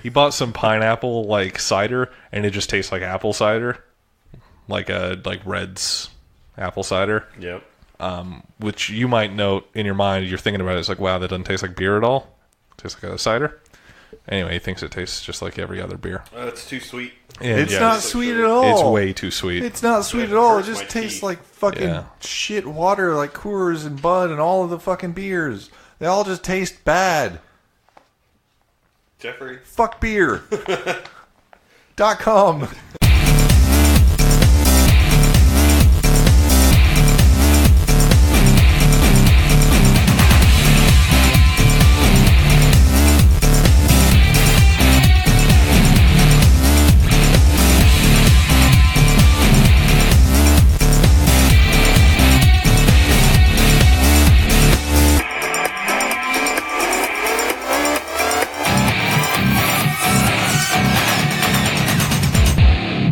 He bought some pineapple like cider, and it just tastes like apple cider, like Red's apple cider. Yep. Which you might note in your mind, you're thinking about it. It's like, wow, that doesn't taste like beer at all. It tastes like a cider. Anyway, he thinks it tastes just like every other beer. It's too sweet. And It's not sweet at all. It's way too sweet. It's not sweet at all. It hurts just my tastes teeth. like fucking shit water, like Coors and Bud and all of the fucking beers. They all just taste bad. Jeffrey? Fuck beer. .com.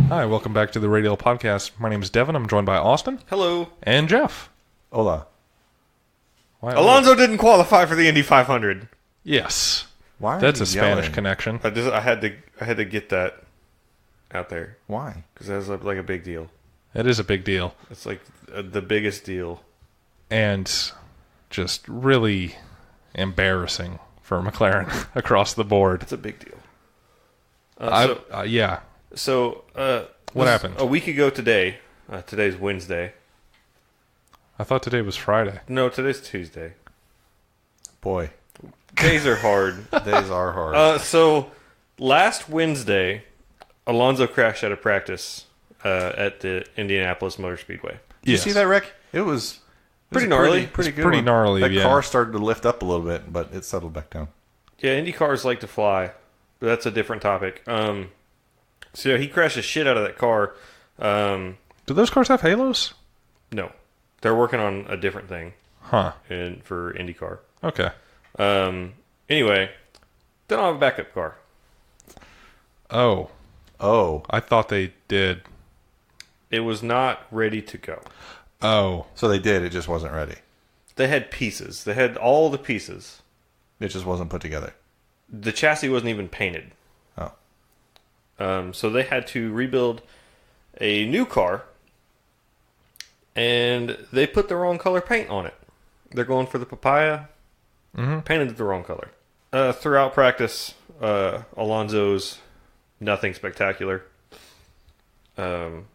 Hi, welcome back to the Radio Podcast. My name is Devin. I'm joined by Austin. Hello. And Jeff. Hola. Why, Alonso didn't qualify for the Indy 500. Yes. Why? That's are a you Spanish yelling? connection. I had to get that out there Why? because that's like a big deal. It is a big deal. It's like the biggest deal. And just really embarrassing for McLaren across the board. It's a big deal. Yeah. So, What happened? A week ago today. Today's Wednesday. I thought today was Friday. No, today's Tuesday. Boy, Days are hard. days are hard. So, last Wednesday, Alonso crashed out of practice at the Indianapolis Motor Speedway. Did you see that, Rick? It was Pretty gnarly. Pretty good. pretty one. gnarly, That yeah. car started to lift up a little bit, but it settled back down. Yeah, Indy cars like to fly, but that's a different topic. So yeah, he crashed the shit out of that car. Do those cars have halos? No, they're working on a different thing Huh. for IndyCar. Okay. Anyway, they don't have a backup car. Oh. Oh, I thought they did. It was not ready to go. Oh. so they did. It just wasn't ready. They had pieces. They had all the pieces. It just wasn't put together. The chassis wasn't even painted. Oh, So they had to rebuild a new car, and they put the wrong color paint on it. They're going for the papaya, painted it the wrong color. Throughout practice, Alonso's nothing spectacular. And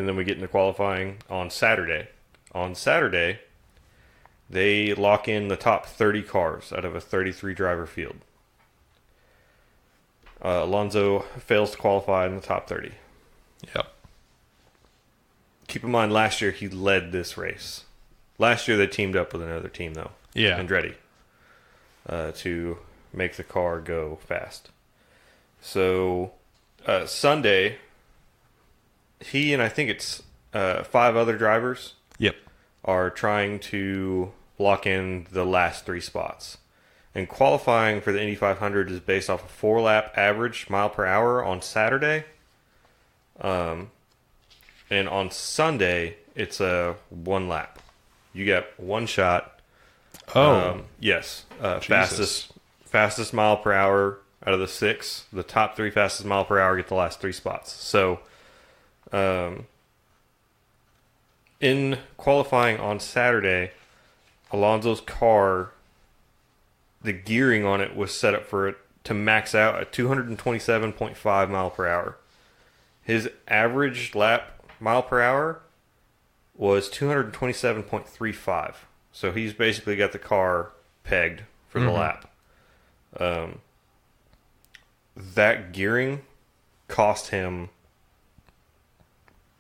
then we get into qualifying on Saturday. On Saturday, they lock in the top 30 cars out of a 33 driver field. Alonso fails to qualify in the top 30. Yep. Keep in mind, last year he led this race. Last year they teamed up with another team, though. Yeah. Andretti. To make the car go fast. So, Sunday, he and I think it's 5 other drivers Yep. are trying to lock in the last 3 spots. And qualifying for the Indy 500 is based off a 4-lap average mile per hour on Saturday. And on Sunday, it's a 1 lap. You get 1 shot. Oh. Yes. Jesus. Fastest mile per hour out of the 6. The top 3 fastest mile per hour get the last 3 spots. So, in qualifying on Saturday, Alonso's car, the gearing on it was set up for it to max out at 227.5 mile per hour. His average lap mile per hour was 227.35. So he's basically got the car pegged for the lap. That gearing cost him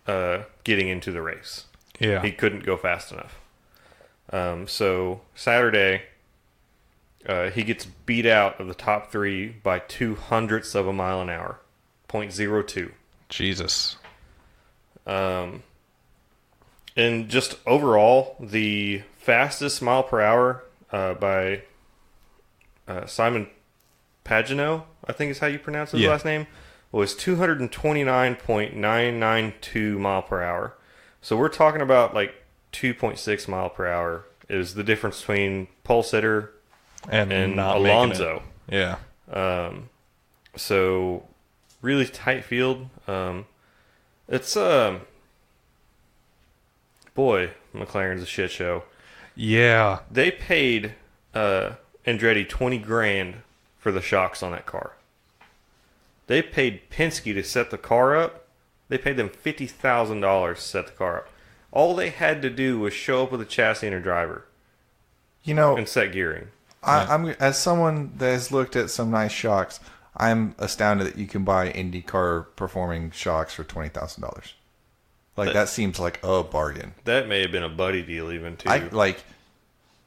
getting into the race. Yeah. He couldn't go fast enough. So Saturday, he gets beat out of the top 3 by 0.02 of a mile an hour, 0.02. Jesus. And just overall, the fastest mile per hour by Simon Pagenaud, I think is how you pronounce his last name, was 229.992 mile per hour. So we're talking about like 2.6 mile per hour is the difference between pole sitter And not Alonso. making it. Yeah. So, really tight field. It's boy, McLaren's a shit show. Yeah. They paid Andretti $20,000 for the shocks on that car. They paid Penske to set the car up. They paid them $50,000 to set the car up. All they had to do was show up with a chassis and a driver You know, and set gearing. I'm as someone that has looked at some nice shocks, I'm astounded that you can buy IndyCar performing shocks for $20,000. Like that seems like a bargain. That may have been a buddy deal even too. I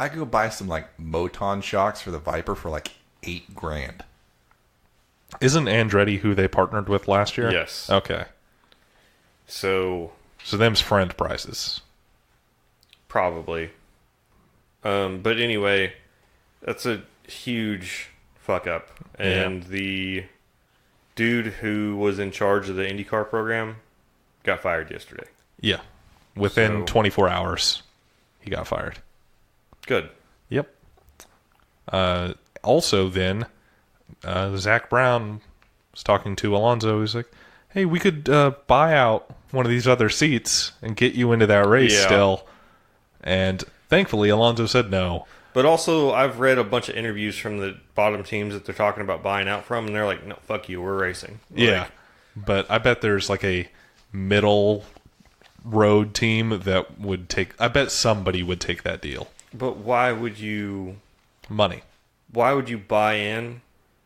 could go buy some like Moton shocks for the Viper for like $8,000. Isn't Andretti who they partnered with last year? Yes. Okay. So them's friend prices. probably. But anyway, that's a huge fuck up. And the dude who was in charge of the IndyCar program got fired yesterday. Yeah. Within So- 24 hours, he got fired. Good. Yep. Also, then, Zach Brown was talking to Alonso. He's like, hey, we could buy out one of these other seats and get you into that race Yeah. still. And thankfully, Alonso said no. But also, I've read a bunch of interviews from the bottom teams that they're talking about buying out from, and they're like, no, fuck you, we're racing. Yeah. Like, But I bet there's like a middle road team that would take... I bet somebody would take that deal. but why would you... Money. Why would you buy in?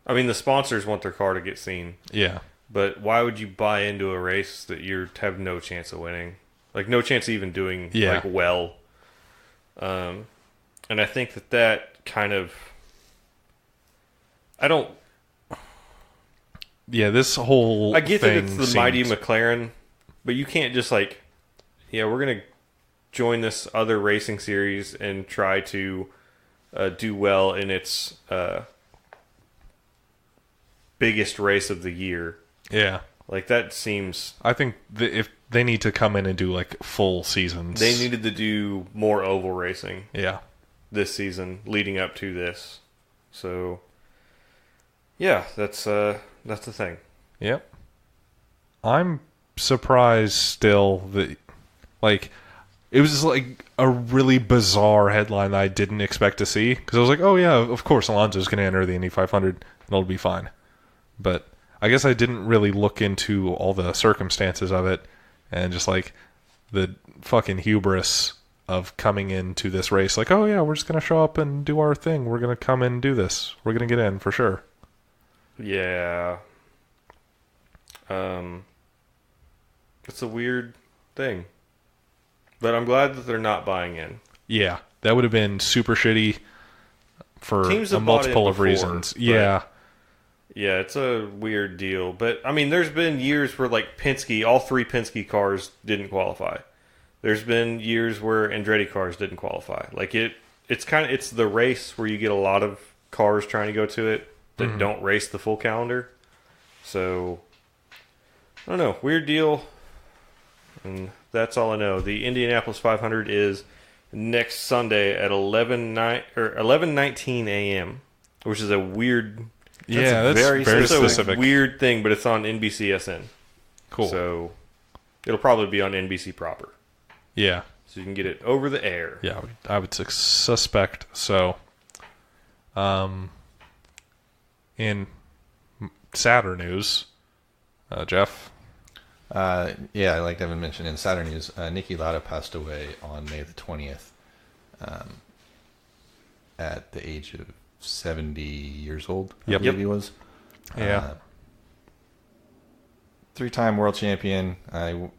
I mean, the sponsors want their car to get seen. Yeah. But why would you buy into a race that you have no chance of winning? Like, no chance of even doing, like, well. And I think that kind of... I don't... Yeah, this whole I get that thing it's the seems... mighty McLaren, but you can't just, like... Yeah, we're going to join this other racing series and try to do well in its biggest race of the year. Yeah. Like, that seems... I think if they need to come in and do like full seasons. They needed to do more oval racing Yeah. this season leading up to this. So, yeah, that's the thing. Yep. I'm surprised still that, like, it was just like a really bizarre headline that I didn't expect to see. Because I was like, oh yeah, of course Alonso's going to enter the Indy 500 and it'll be fine. But I guess I didn't really look into all the circumstances of it and just like the fucking hubris of coming into this race. Like, oh yeah, we're just going to show up and do our thing. We're going to come in and do this. We're going to get in for sure. Yeah. It's a weird thing. But I'm glad that they're not buying in. Yeah, that would have been super shitty for Teams a have bought in multiple of before, reasons. but- Yeah. Yeah, it's a weird deal. But, I mean, there's been years where, like, Penske, all three Penske cars didn't qualify. There's been years where Andretti cars didn't qualify. Like, it's the race where you get a lot of cars trying to go to it that don't race the full calendar. So, I don't know. Weird deal. And that's all I know. The Indianapolis 500 is next Sunday at 11:19 a.m., which is a weird... That's very It's specific. a weird thing, but it's on NBCSN. Cool. So it'll probably be on NBC proper. Yeah. So you can get it over the air. Yeah, I would suspect so. In sadder news, Jeff. Yeah, like Devin mentioned in Saturday News, Niki Lauda passed away on May the 20th at the age of 70 years old, I Yep. believe he was. Yeah. Three-time world champion.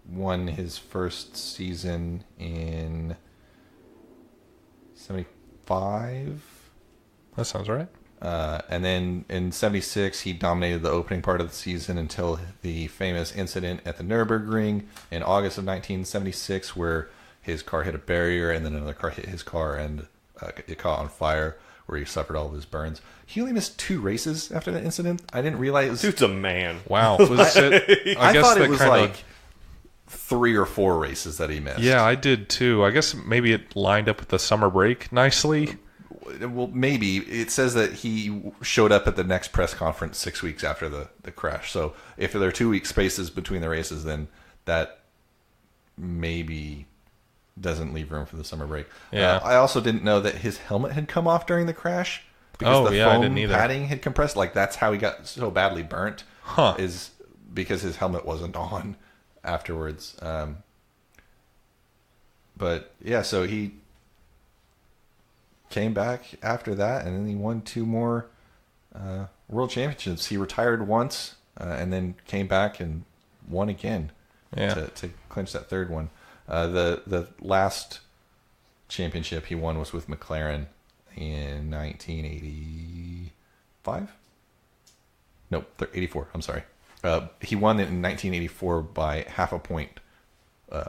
Won his first season in 75. That sounds right. And then in 76, he dominated the opening part of the season until the famous incident at the Nürburgring in August of 1976, where his car hit a barrier and then another car hit his car and it caught on fire, where he suffered all of his burns. He only missed 2 races after that incident. I didn't realize it was... Dude's a man. Wow. Was it, I guess thought that it was kinda- like 3 or 4 races that he missed. Yeah, I did too. I guess maybe it lined up with the summer break nicely. well, maybe. It says that he showed up at the next press conference 6 weeks after the crash. So if there are 2 week spaces between the races, then that maybe doesn't leave room for the summer break. Yeah. I also didn't know that his helmet had come off during the crash because Oh, the yeah, I foam didn't either. padding had compressed. Like, that's how he got so badly burnt. Huh. Is because his helmet wasn't on afterwards. But yeah, so he came back after that, and then he won 2 more world championships. He retired once, and then came back and won again to clinch that 3rd one. The last championship he won was with McLaren in 1985. Nope, 84. I'm sorry. He won it in 1984 by half a point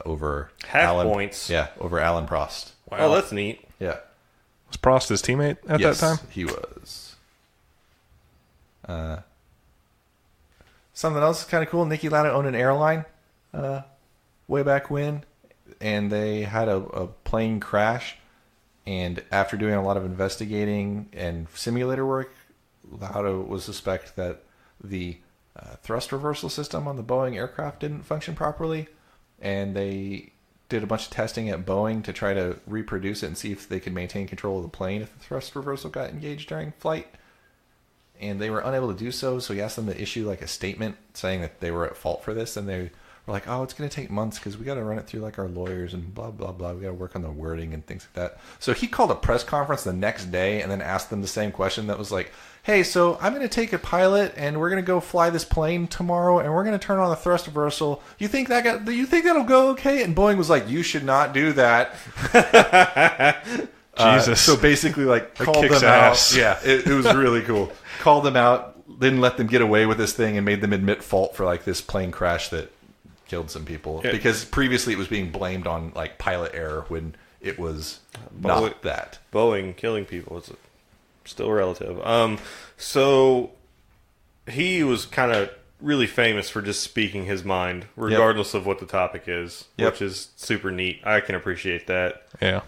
over Points. Yeah, over Alan Prost. Wow. Oh, that's neat. Yeah. Was Prost his teammate at that time? He was. Something else kind of cool. Niki Lauda owned an airline way back when, and they had a plane crash. And after doing a lot of investigating and simulator work, Lauda was suspect that the thrust reversal system on the Boeing aircraft didn't function properly, and they did a bunch of testing at Boeing to try to reproduce it and see if they could maintain control of the plane if the thrust reversal got engaged during flight. And they were unable to do so, so he asked them to issue like a statement saying that they were at fault for this, and they were like, oh, it's going to take months because we got to run it through like our lawyers and blah, blah, blah. We got to work on the wording and things like that. So he called a press conference the next day and then asked them the same question that was like, hey, so I'm going to take a pilot and we're going to go fly this plane tomorrow and we're going to turn on the thrust reversal. You think that'll go okay? And Boeing was like, you should not do that. Jesus. So basically like That called kicks them ass. out. Yeah, it was really cool. Called them out, didn't let them get away with this thing, and made them admit fault for like this plane crash that killed some people. Yeah. Because previously it was being blamed on like pilot error when it was not that. Boeing killing people is still relative. So he was kind of really famous for just speaking his mind, regardless of what the topic is, which is super neat. I can appreciate that. Yeah.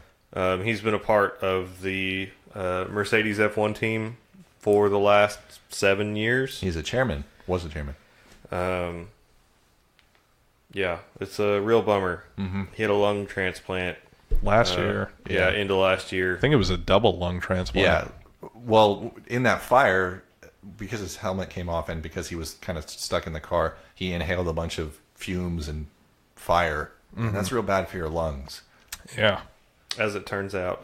He's been a part of the Mercedes F1 team for the last 7 years. He's a chairman. Was a chairman. Yeah, it's a real bummer. Mm-hmm. He had a lung transplant Last year. Yeah, into last year. I think it was a double lung transplant. Yeah. Well, in that fire, because his helmet came off and because he was kind of stuck in the car, he inhaled a bunch of fumes and fire. Mm-hmm. And that's real bad for your lungs. Yeah. As it turns out.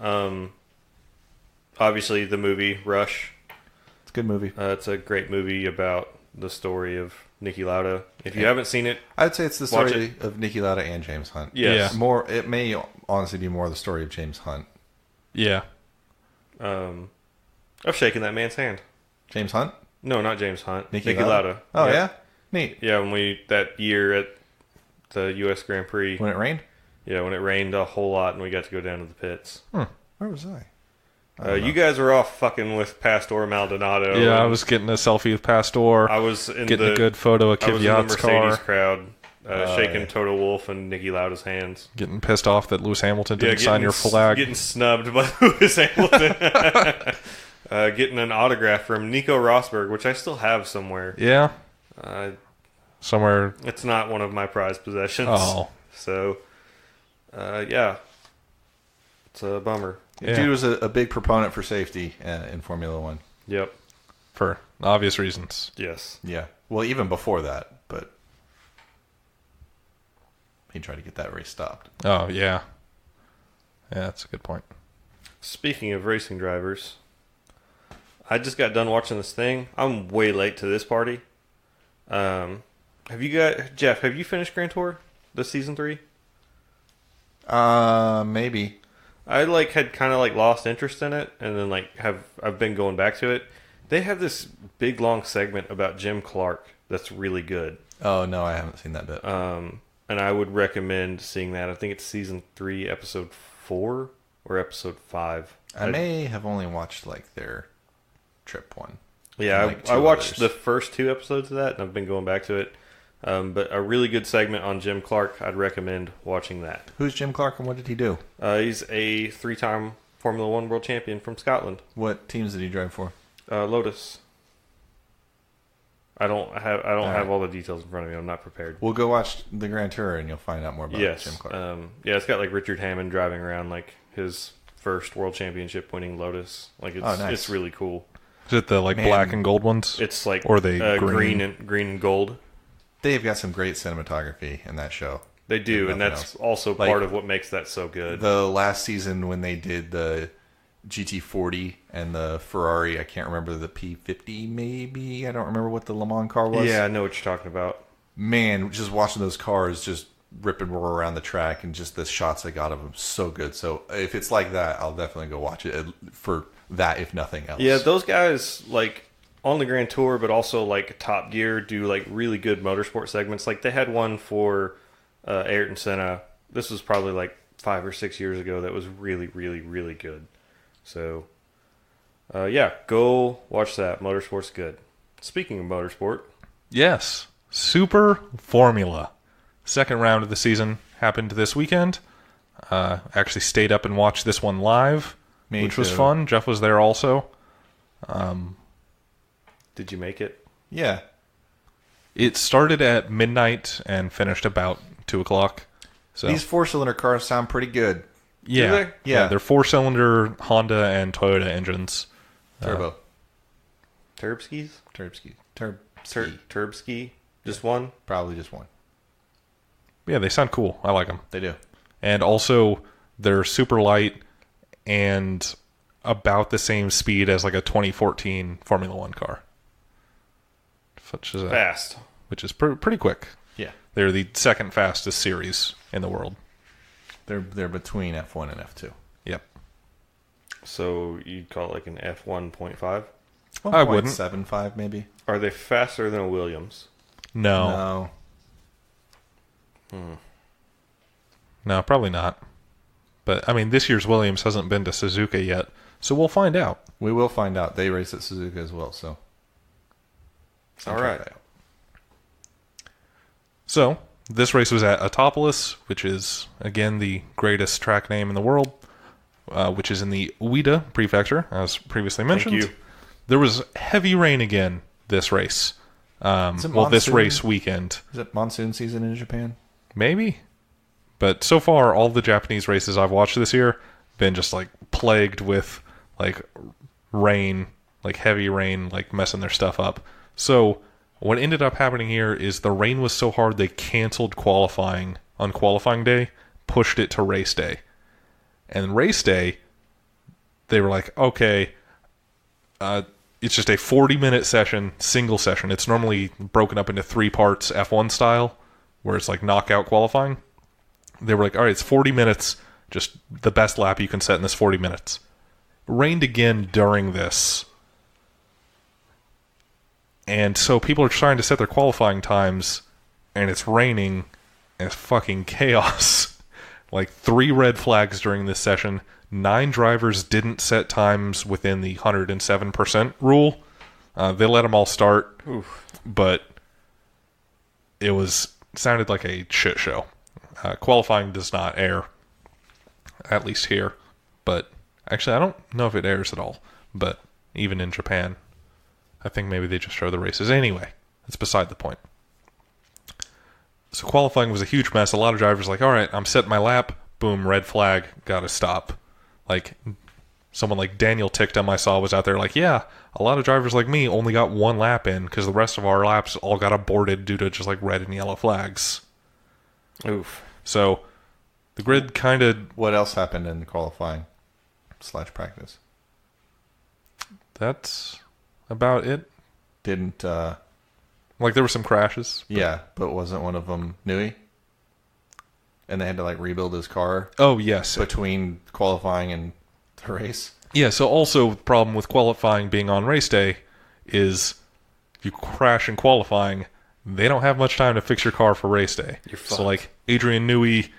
Obviously, the movie Rush. It's a good movie. It's a great movie about the story of Niki Lauda. If you haven't seen it, I'd say it's the watch story of Niki Lauda and James Hunt. Yes. Yeah. More. It may honestly be more the story of James Hunt. Yeah. I've shaken that man's hand. James Hunt? No, not James Hunt. Niki Niki Lauda. Oh, Yep. yeah? Neat. Yeah, when that year at the U.S. Grand Prix. When it rained? Yeah, when it rained a whole lot and we got to go down to the pits. Where was I? You guys were off fucking with Pastor Maldonado. Yeah, I and was getting a selfie with Pastor. I was in getting a good photo of I was in the Kvyat's Mercedes car. crowd, shaking yeah. Toto Wolff and Niki Lauda's hands. Getting pissed off that Lewis Hamilton didn't sign your flag. Getting snubbed by Lewis Hamilton. Getting an autograph from Nico Rosberg, which I still have somewhere. Yeah. Somewhere. It's not one of my prized possessions. Oh. So, yeah. It's a bummer. Yeah. Dude was a big proponent for safety in Formula One. Yep. For obvious reasons. Yes. Yeah. Well, even before that, but he tried to get that race stopped. Oh, yeah. Yeah, that's a good point. Speaking of racing drivers, I just got done watching this thing. I'm way late to this party. Have you finished Grand Tour? The season 3? Maybe. I had kind of lost interest in it, and then I've been going back to it. They have this big long segment about Jim Clark that's really good. Oh, no, I haven't seen that bit. And I would recommend seeing that. I think it's season 3, episode 4 or episode 5. I may have only watched their trip one. Yeah, Two I watched others. the first 2 episodes of that, and I've been going back to it. But a really good segment on Jim Clark. I'd recommend watching that. Who's Jim Clark and what did he do? He's a 3-time Formula One world champion from Scotland. What teams did he drive for? Lotus. I don't have right. all the details in front of me. I'm not prepared. We'll go watch the Grand Tour and you'll find out more about Yes. Jim Clark. Yeah, it's got like Richard Hammond driving around like his first world championship winning Lotus. Like it's really cool. Is it the black and gold ones? It's like or they green and gold. They've got some great cinematography in that show. They do, and that's also part of what makes that so good. The last season when they did the GT40 and the Ferrari, I can't remember, the P50 maybe. I don't remember what the Le Mans car was. Yeah, I know what you're talking about. Man, just watching those cars just rip and roar around the track and just the shots I got of them, so good. So if it's like that, I'll definitely go watch it for that, if nothing else. Yeah, those guys like on the Grand Tour, but also like Top Gear do like really good motorsport segments. Like they had one for Ayrton Senna. This was probably like 5 or 6 years ago. That was really, really, really good. So, yeah, go watch that. Motorsport's good. Speaking of motorsport, Yes. Super Formula. Second round of the season happened this weekend. Actually stayed up and watched this one live, which was fun. Jeff was there also. did you make it? Yeah. It started at midnight and finished about 2 o'clock. So These 4-cylinder cars sound pretty good. yeah, they? Yeah. they're 4-cylinder Honda and Toyota engines. Turbo. Turbskis? Turbski? Just one? Probably just one. Yeah, they sound cool. I like them. They do. And also, they're super light and about the same speed as like a 2014 Formula One car. Fast. Which is pretty quick. Yeah. They're the second fastest series in the world. They're between F1 and F2. Yep. So you'd call it like an F1.5? I wouldn't. 1.75 maybe. Are they faster than a Williams? No. No, probably not. But, I mean, this year's Williams hasn't been to Suzuka yet, so we'll find out. We will find out. They race at Suzuka as well, so. All right. So, this race was at Autopolis, which is, again, the greatest track name in the world, which is in the Ueda prefecture, as previously mentioned. Thank you. There was heavy rain again this race. This race weekend. Is it monsoon season in Japan? Maybe. But so far, all the Japanese races I've watched this year been just, like, plagued with, like, rain, like, heavy rain, like, messing their stuff up. So, what ended up happening here is the rain was so hard they canceled qualifying on qualifying day, pushed it to race day. And race day, they were like, okay, it's just a 40-minute session, single session. It's normally broken up into 3 parts, F1 style, where it's like knockout qualifying. They were like, all right, it's 40 minutes, just the best lap you can set in this 40 minutes. It rained again during this. And so people are trying to set their qualifying times, and it's raining, and it's fucking chaos. Like 3 red flags during this session. 9 drivers didn't set times within the 107% rule. They let them all start, but it sounded like a shit show. Qualifying does not air, at least here. But actually, I don't know if it airs at all. But even in Japan, I think maybe they just show the races. Anyway, it's beside the point. So qualifying was a huge mess. A lot of drivers were like, all right, I'm setting my lap. Boom, red flag, gotta stop. Like, someone like Daniel Ticktum I saw was out there like, yeah, a lot of drivers like me only got 1 lap in because the rest of our laps all got aborted due to just like red and yellow flags. Oof. So the grid kind of... What else happened in the qualifying / practice? That's about it. Didn't... Like, there were some crashes. Yeah, but wasn't one of them Nui? And they had to, like, rebuild his car Oh, yes. between qualifying and the race? Yeah, so also the problem with qualifying being on race day is if you crash in qualifying, they don't have much time to fix your car for race day. You're So, fucked. like, Adrian Newey,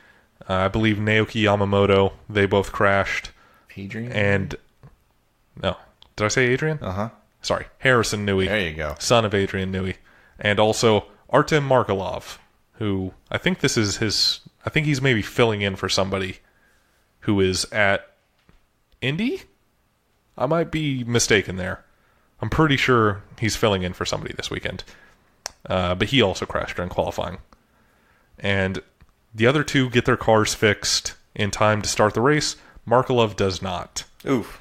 I believe Naoki Yamamoto, they both crashed. Adrian? And... No. Did I say Adrian? Uh-huh. Sorry. Harrison Newey. There you go. Son of Adrian Newey. And also Artem Markelov, who I think this is his... I think he's maybe filling in for somebody who is at Indy? I might be mistaken there. I'm pretty sure he's filling in for somebody this weekend. But he also crashed during qualifying. And the other two get their cars fixed in time to start the race. Markelov does not. Oof.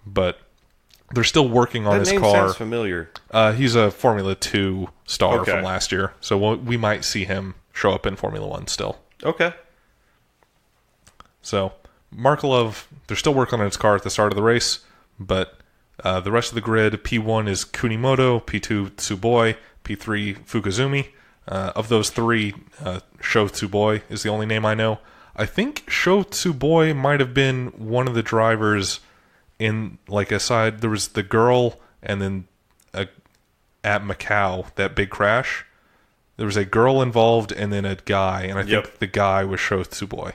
But they're still working on That his name car. sounds familiar. He's a Formula 2 star Okay. from last year. So we might see him show up in Formula 1 still. Okay. So Markelov, they're still working on his car at the start of the race. But the rest of the grid, P1 is Kunimoto, P2 Tsuboi, P3 Fukuzumi. Of those three, Sho Tsuboi is the only name I know. I think Sho Tsuboi might have been one of the drivers in, like, aside, there was the girl and then at Macau, that big crash. There was a girl involved and then a guy, and I think the guy was Sho Tsuboi.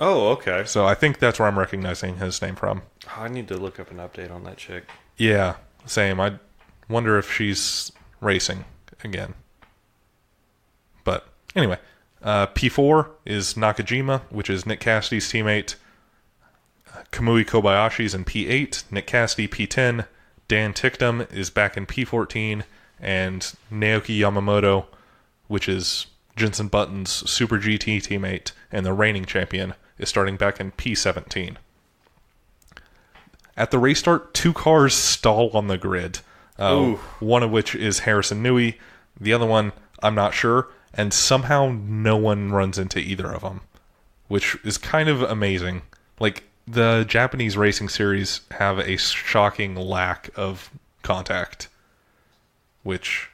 Oh, okay. So I think that's where I'm recognizing his name from. I need to look up an update on that chick. Yeah, same. I wonder if she's racing again. But anyway, P4 is Nakajima, which is Nick Cassidy's teammate. Kamui Kobayashi's in P8. Nick Cassidy, P10. Dan Ticktum is back in P14. And Naoki Yamamoto, which is Jenson Button's Super GT teammate and the reigning champion, is starting back in P17. At the race start, two cars stall on the grid. One of which is Harrison Newey. The other one, I'm not sure. And somehow no one runs into either of them, which is kind of amazing. Like, the Japanese racing series have a shocking lack of contact, which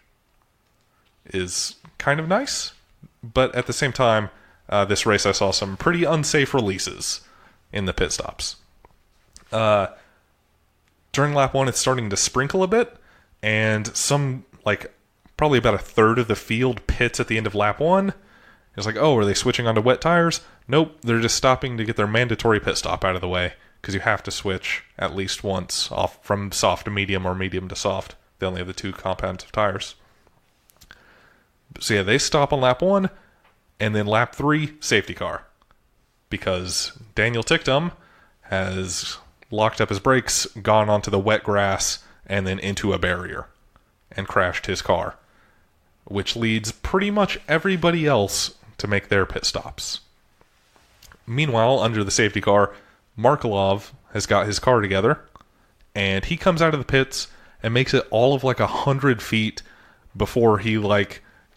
is kind of nice. But at the same time, this race I saw some pretty unsafe releases in the pit stops. During lap 1, it's starting to sprinkle a bit, and probably about a third of the field pits at the end of lap 1. It's like, oh, are they switching onto wet tires? Nope, they're just stopping to get their mandatory pit stop out of the way, because you have to switch at least once off from soft to medium or medium to soft. They only have the two compounds of tires. So yeah, they stop on lap 1, and then lap 3, safety car. Because Daniel Ticktum has locked up his brakes, gone onto the wet grass, and then into a barrier, and crashed his car, which leads pretty much everybody else to make their pit stops. Meanwhile, under the safety car, Markelov has got his car together, and he comes out of the pits and makes it all of 100 feet before he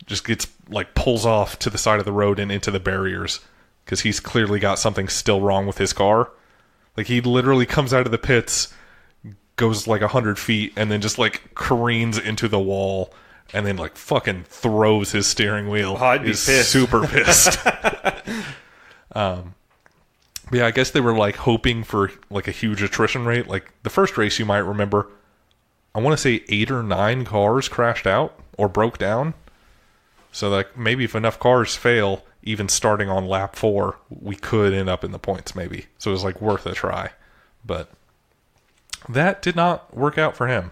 just gets pulls off to the side of the road and into the barriers, because he's clearly got something still wrong with his car. He literally comes out of the pits, goes 100 feet, and then just careens into the wall, and then fucking throws his steering wheel. Oh, I'd be He's pissed. super pissed. But yeah, I guess they were hoping for a huge attrition rate. The first race, you might remember, I want to say 8 or 9 cars crashed out or broke down. So maybe if enough cars fail, even starting on lap 4, we could end up in the points maybe. So it was worth a try. But that did not work out for him.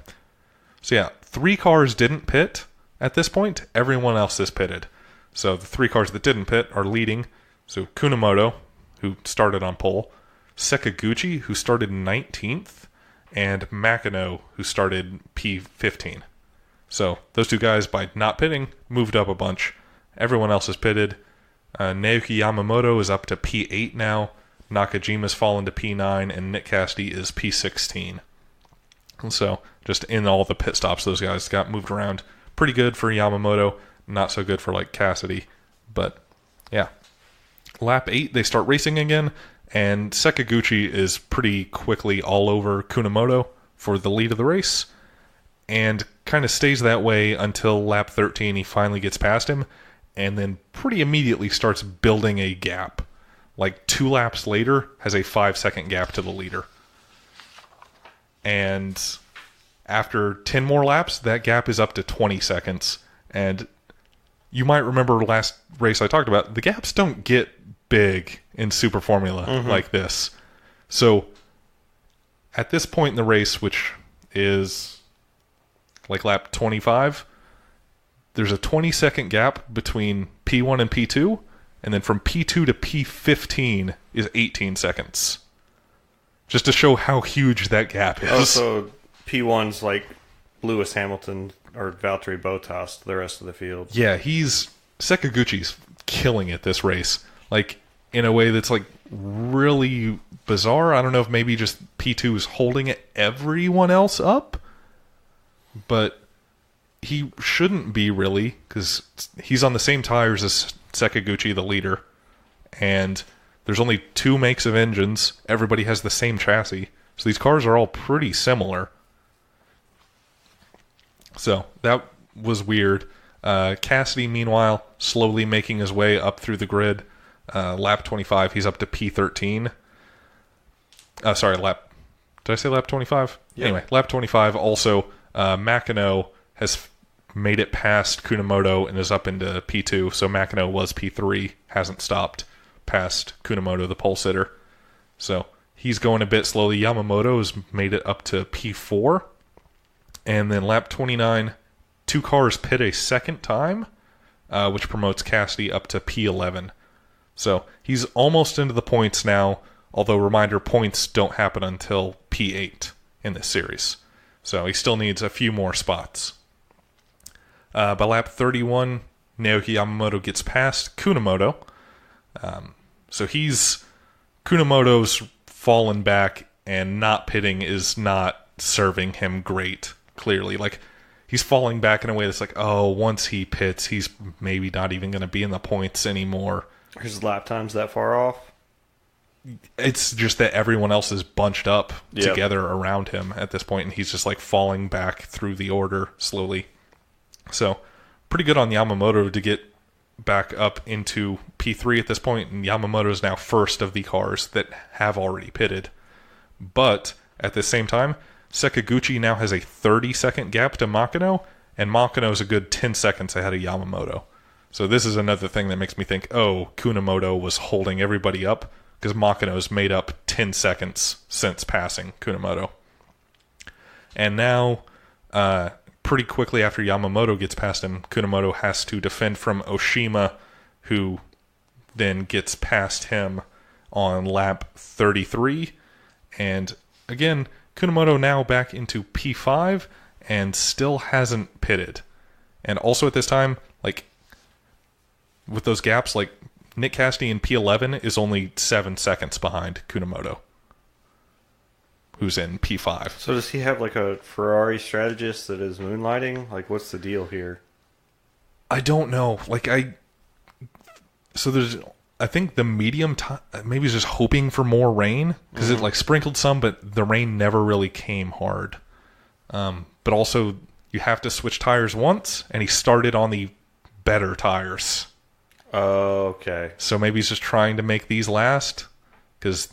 So yeah, 3 cars didn't pit at this point. Everyone else is pitted. So the 3 cars that didn't pit are leading. So Kunimoto, who started on pole, Sekaguchi, who started 19th, and Makino, who started P15. So those 2 guys, by not pitting, moved up a bunch. Everyone else is pitted. Naoki Yamamoto is up to P8 now. Nakajima's fallen to P9, and Nick Cassidy is P16. And so, just in all the pit stops, those guys got moved around. Pretty good for Yamamoto, not so good for Cassidy. But yeah, lap 8 they start racing again, and Sekaguchi is pretty quickly all over Kunimoto for the lead of the race, and kind of stays that way until lap 13. He finally gets past him, and then pretty immediately starts building a gap. 2 laps later, has a 5-second gap to the leader. And after 10 more laps, that gap is up to 20 seconds. And you might remember last race I talked about, the gaps don't get big in Super Formula like this. So at this point in the race, which is lap 25, there's a 20-second gap between P1 and P2, and then from P2 to P15 is 18 seconds. just to show how huge that gap is. Oh, so P1's like Lewis Hamilton or Valtteri Bottas, the rest of the field. Yeah, Sakaguchi's killing it this race. Like, in a way that's, like, really bizarre. I don't know if maybe just P2 is holding everyone else up, but he shouldn't be, really, because he's on the same tires as Sakaguchi, the leader, and there's only 2 makes of engines. Everybody has the same chassis, so these cars are all pretty similar. So that was weird. Cassidy, meanwhile, slowly making his way up through the grid. Lap 25, he's up to P13. Did I say lap 25? Yeah. Anyway, lap 25. Also, Makino has made it past Kunamoto and is up into P2. So Makino was P3, hasn't stopped past Kunamoto, the pole sitter. So he's going a bit slowly. Yamamoto has made it up to P4. And then lap 29, 2 cars pit a second time, which promotes Cassidy up to P11. So he's almost into the points now, although reminder, points don't happen until P8 in this series. So he still needs a few more spots. By lap 31, Naoki Yamamoto gets past Kunamoto. So Kunamoto's fallen back, and not pitting is not serving him great. Clearly, like, he's falling back in a way that's like, oh, once he pits, he's maybe not even going to be in the points anymore. His lap time's that far off? It's just that everyone else is bunched up together around him at this point, and he's just like falling back through the order slowly. So, pretty good on Yamamoto to get back up into P3 at this point, and Yamamoto is now first of the cars that have already pitted. But at the same time, Sakaguchi now has a 30-second gap to Makino, and Makino is a good 10 seconds ahead of Yamamoto. So this is another thing that makes me think, oh, Kunamoto was holding everybody up, because Makino's made up 10 seconds since passing Kunamoto. And now, pretty quickly after Yamamoto gets past him, Kunamoto has to defend from Oshima, who then gets past him on lap 33. And again, Kunamoto now back into P5 and still hasn't pitted. And also at this time, like, with those gaps, like, Nick Cassidy in P11 is only 7 seconds behind Kunamoto, who's in P5. So does he have, like, a Ferrari strategist that is moonlighting? Like, what's the deal here? I don't know. So there's, I think the medium time, maybe he's just hoping for more rain, because it, like, sprinkled some, but the rain never really came hard. But also, you have to switch tires once, and he started on the better tires. Oh, okay. So maybe he's just trying to make these last, because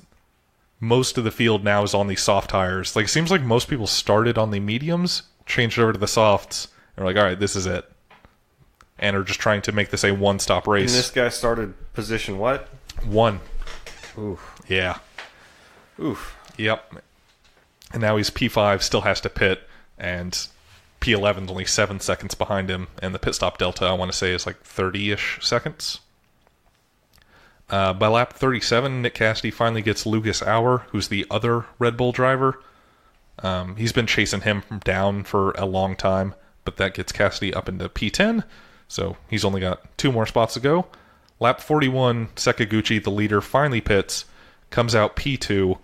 most of the field now is on these soft tires. Like, it seems like most people started on the mediums, changed over to the softs, and are like, all right, this is it. And are just trying to make this a one-stop race. And this guy started position what? 1. Oof. Yeah. Oof. Yep. And now he's P5, still has to pit, and P11's only 7 seconds behind him, and the pit stop delta, I want to say, is like 30-ish seconds. By lap 37, Nick Cassidy finally gets Lucas Auer, who's the other Red Bull driver. He's been chasing him down for a long time, but that gets Cassidy up into P10, so he's only got 2 more spots to go. Lap 41, Sakaguchi, the leader, finally pits, comes out P2,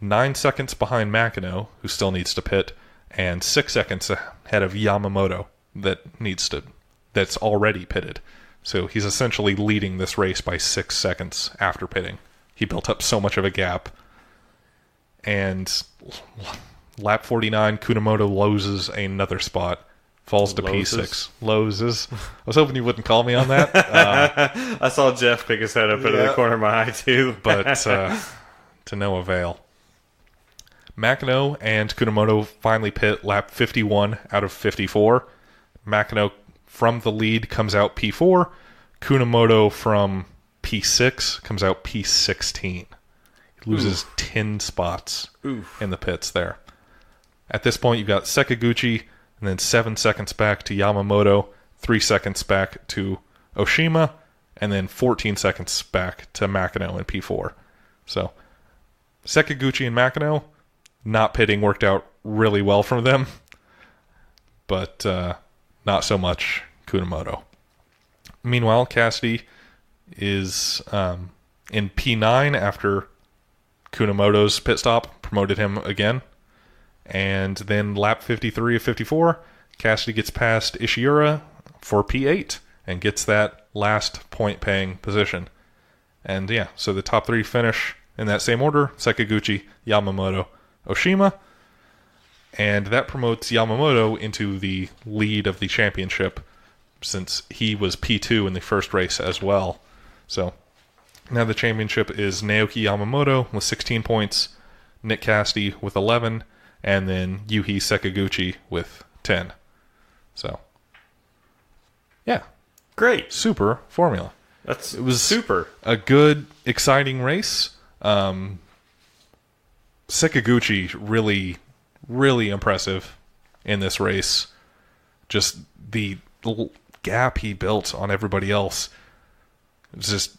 9 seconds behind Makino, who still needs to pit, and 6 seconds ahead of Yamamoto that's already pitted. So he's essentially leading this race by 6 seconds after pitting. He built up so much of a gap. And lap 49, Kunamoto loses another spot. Falls to P6. Loses. I was hoping you wouldn't call me on that. I saw Jeff pick his head up into the corner of my eye, too. But to no avail. Makino and Kunamoto finally pit lap 51 out of 54. Makino from the lead comes out P4. Kunamoto from P6 comes out P16. He loses 10 spots in the pits there. At this point, you've got Sakaguchi, and then 7 seconds back to Yamamoto, 3 seconds back to Oshima, and then 14 seconds back to Makino in P4. So Sekaguchi and Makino, not pitting worked out really well for them, but not so much Kunamoto. Meanwhile, Cassidy is in P9 after Kunamoto's pit stop promoted him again. And then lap 53 of 54, Cassidy gets past Ishiura for P8 and gets that last point-paying position. And yeah, so the top 3 finish in that same order: Sekaguchi, Yamamoto, Oshima. And that promotes Yamamoto into the lead of the championship, since he was P2 in the first race as well. So now the championship is Naoki Yamamoto with 16 points, Nick Cassidy with 11, and then Yuhi Sekaguchi with 10. So, yeah. Great. Super formula. It was super. A good, exciting race. Sekaguchi really, really impressive in this race. Just the gap he built on everybody else. It's just,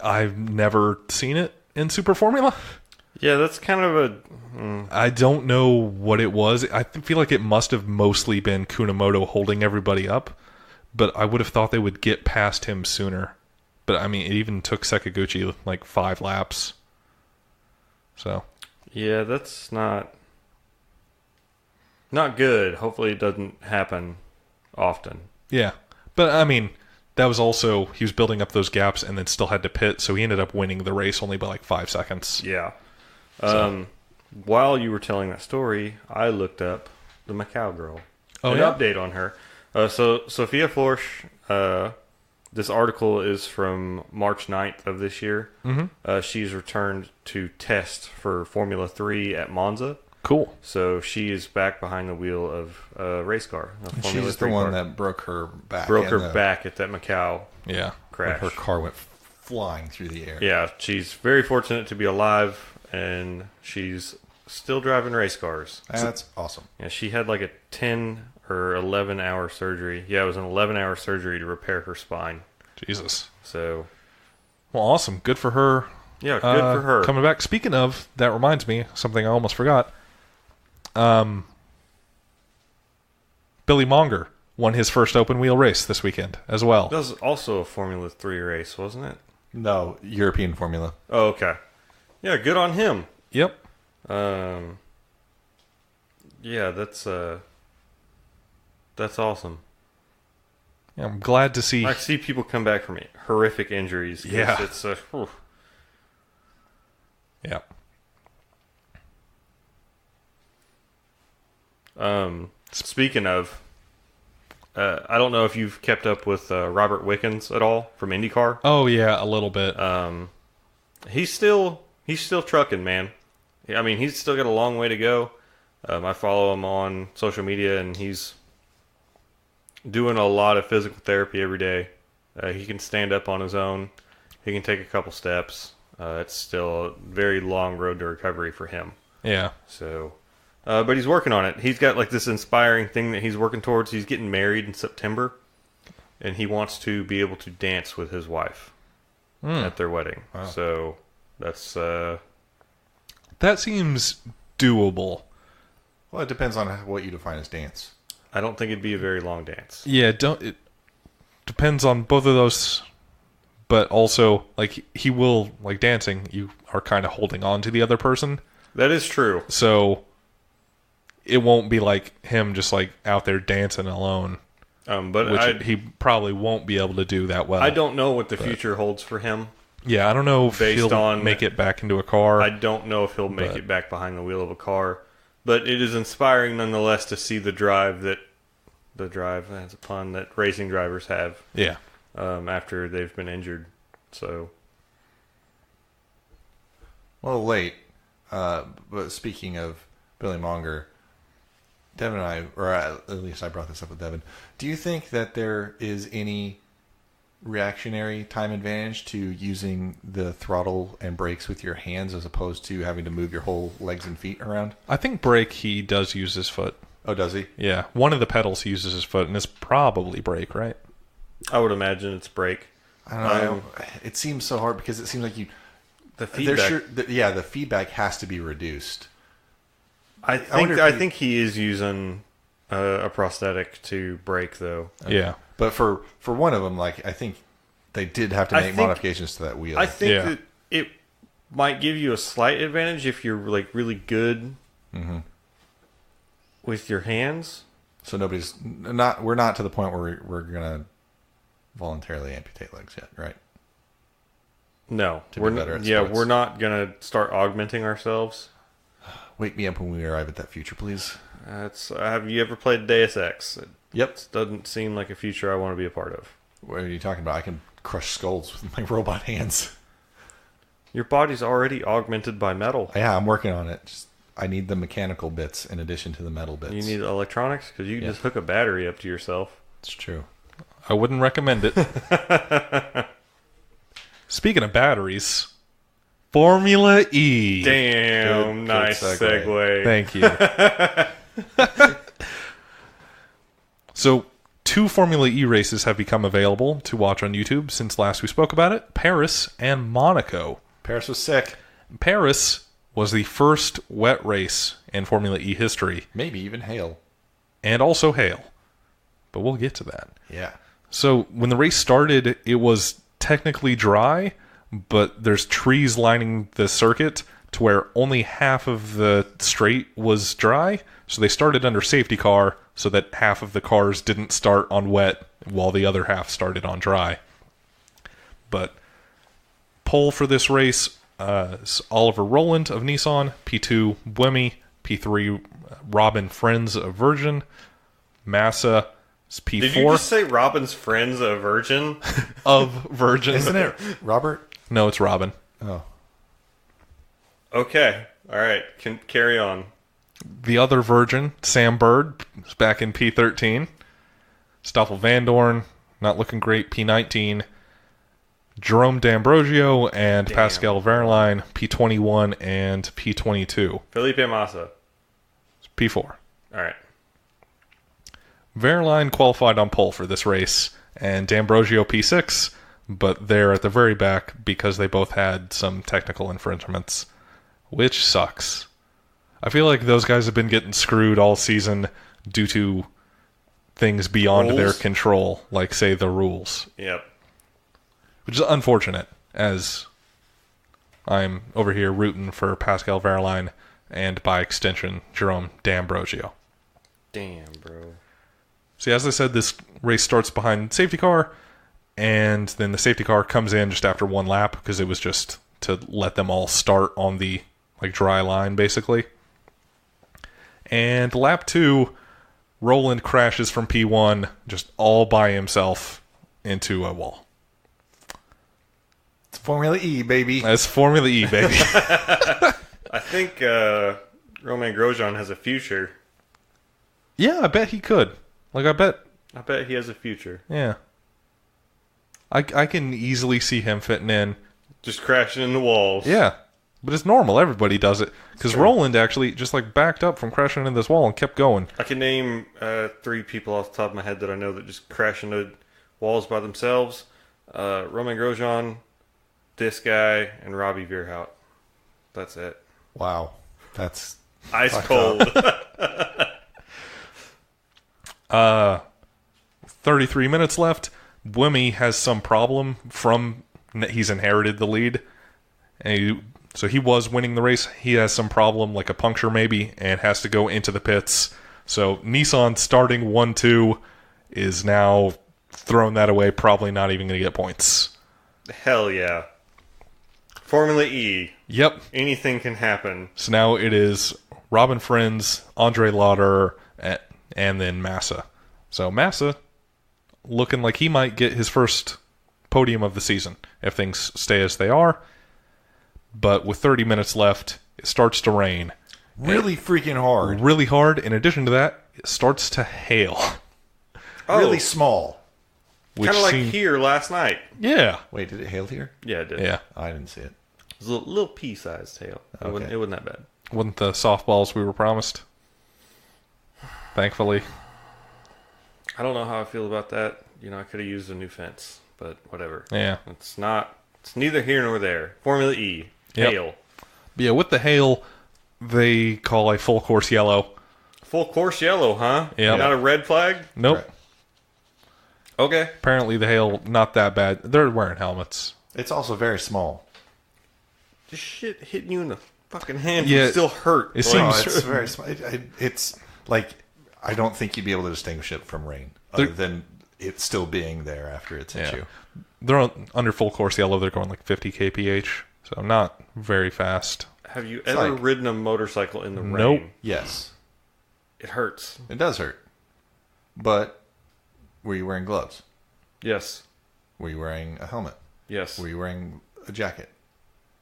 I've never seen it in Super Formula. Yeah, that's kind of a... I don't know what it was. I feel like it must have mostly been Kunamoto holding everybody up, but I would have thought they would get past him sooner. But, I mean, it even took Sekaguchi like 5 laps. So. Yeah, that's not good. Hopefully it doesn't happen often. Yeah. But, I mean, that was also, he was building up those gaps and then still had to pit, so he ended up winning the race only by like 5 seconds. Yeah. So. While you were telling that story, I looked up the Macau girl. Oh, An yeah? update on her. So Sophia Florsch, this article is from March 9th of this year. Mm-hmm. She's returned to test for Formula 3 at Monza. Cool. So she is back behind the wheel of a race car. She's the one that broke her back. Back at that Macau Yeah. crash. Her car went flying through the air. Yeah, she's very fortunate to be alive, and she's still driving race cars. That's awesome. Yeah, she had like a 10 or 11-hour surgery. Yeah, it was an 11-hour surgery to repair her spine. Jesus. So, Well, awesome. Good for her. yeah, good for her. Coming back. Speaking of, that reminds me, something I almost forgot. Billy Monger won his first open wheel race this weekend as well. That was also a Formula 3 race, wasn't it? No, European Formula. Oh, okay. Yeah, good on him. Yep. Yeah, that's awesome. Yeah, I'm glad to see. I see people come back from horrific injuries. 'Cause Yeah. It's whew. Yeah. Speaking of, I don't know if you've kept up with Robert Wickens at all from IndyCar. Oh yeah, a little bit. He's still trucking, man. I mean, he's still got a long way to go. I follow him on social media, and he's doing a lot of physical therapy every day. He can stand up on his own. He can take a couple steps. It's still a very long road to recovery for him. Yeah. So, but he's working on it. He's got like this inspiring thing that he's working towards. He's getting married in September, and he wants to be able to dance with his wife at their wedding. Wow. So that's That seems doable. Well, it depends on what you define as dance. I don't think it'd be a very long dance. Yeah, it depends on both of those, but also like he will, like dancing, you are kind of holding on to the other person. That is true. So it won't be like him just like out there dancing alone, But which he probably won't be able to do that well. I don't know what the future holds for him. Yeah, I don't know if Based he'll on- make it back into a car. I don't know if he'll make But- it back behind the wheel of a car, but it is inspiring nonetheless to see the drive, that's a pun, that racing drivers have Yeah. after they've been injured. So, Well, late. But speaking of Billy Monger, Devin and I, or at least I brought this up with Devin, do you think that there is any reactionary time advantage to using the throttle and brakes with your hands as opposed to having to move your whole legs and feet around? I think brake he does use his foot. Oh, does he? Yeah, one of the pedals he uses his foot, and it's probably brake, right? I would imagine it's brake. I don't know. It seems so hard because it seems like The feedback. The feedback has to be reduced. I think he is using a prosthetic to brake, though. Yeah. But for one of them, like, I think they did have to make modifications to that wheel. I think that it might give you a slight advantage if you're like really good with your hands. So we're not to the point where we're gonna voluntarily amputate legs yet, right? No, To be better at sports. we're not gonna start augmenting ourselves. Wake me up when we arrive at that future, please. Have you ever played Deus Ex? Yep. It doesn't seem like a future I want to be a part of. What are you talking about? I can crush skulls with my robot hands. Your body's already augmented by metal. Yeah, I'm working on it. I need the mechanical bits in addition to the metal bits. You need electronics because you can just hook a battery up to yourself. It's true. I wouldn't recommend it. Speaking of batteries, Formula E. Damn, Good nice segue. Thank you. So, 2 Formula E races have become available to watch on YouTube since last we spoke about it. Paris and Monaco. Paris was sick. Paris was the first wet race in Formula E history, Maybe even hail. and also hail. But we'll get to that. Yeah. So when the race started, it was technically dry, but there's trees lining the circuit to where only half of the straight was dry. So they started under safety car so that half of the cars didn't start on wet while the other half started on dry. But pole for this race is Oliver Rowland of Nissan, P2 Buemi, P3 Robin Friends of Virgin, Massa is P4 Did you just say Robin's friend's a virgin? of Virgin. Isn't it Robert? No, it's Robin. Oh. Okay. All right. Can carry on. The other Virgin, Sam Bird, is back in P13. Stoffel Van Dorn, not looking great, P19. Jerome D'Ambrosio and Pascal Wehrlein, P21 and P22. Felipe Massa. P4. All right. Wehrlein qualified on pole for this race, and D'Ambrosio P6, but they're at the very back because they both had some technical infringements, which sucks. I feel like those guys have been getting screwed all season due to things beyond Rules? their control, like, say, the rules. Yep. Which is unfortunate, as I'm over here rooting for Pascal Wehrlein and, by extension, Jerome D'Ambrosio. Damn, bro. See, as I said, this race starts behind safety car, and then the safety car comes in just after one lap, because it was just to let them all start on the dry line, basically. And lap 2, Roland crashes from P1 just all by himself into a wall. It's Formula E, baby. That's Formula E, baby. I think Romain Grosjean has a future. Yeah, I bet he could. I bet. I bet he has a future. Yeah. I can easily see him fitting in. Just crashing into walls. Yeah. But it's normal. Everybody does it. Because Roland actually just backed up from crashing into this wall and kept going. I can name 3 people off the top of my head that I know that just crash into walls by themselves. Romain Grosjean, this guy, and Robbie Veerhout. That's it. Wow. That's ice cold. 33 minutes left. Buemi has some problem from... He's inherited the lead. And so he was winning the race. He has some problem, like a puncture maybe, and has to go into the pits. So Nissan starting 1-2 is now throwing that away, probably not even going to get points. Hell yeah. Formula E. Yep. Anything can happen. So now it is Robin Friends, Andre Lauder, and then Massa. So Massa looking like he might get his first podium of the season if things stay as they are. But with 30 minutes left, it starts to rain. really freaking hard. Really hard. In addition to that, it starts to hail. Really small. Kind of like here last night. Yeah. Wait, did it hail here? Yeah, it did. Yeah. I didn't see it. It was a little pea-sized hail. Okay. It wasn't that bad. Wasn't the softballs we were promised. Thankfully. I don't know how I feel about that. I could have used a new fence, but whatever. Yeah. It's neither here nor there. Formula E. Yep. Hail. But yeah, with the hail, they call a full course yellow. Full course yellow, huh? Yep. Not a red flag? Nope. Right. Okay. Apparently the hail, not that bad. They're wearing helmets. It's also very small. This shit hitting you in the fucking hand Yeah, would still hurt. it No, seems- it's very small. It's like, I don't think you'd be able to distinguish it from rain, other than it still being there after it's hit Yeah. you. They're under full course yellow. They're going like 50 kph, so not very fast. Have you ever like- ridden a motorcycle in the Nope. rain? Yes, It hurts. it does hurt. But were you wearing gloves? Yes. Were you wearing a helmet? Yes. Were you wearing a jacket?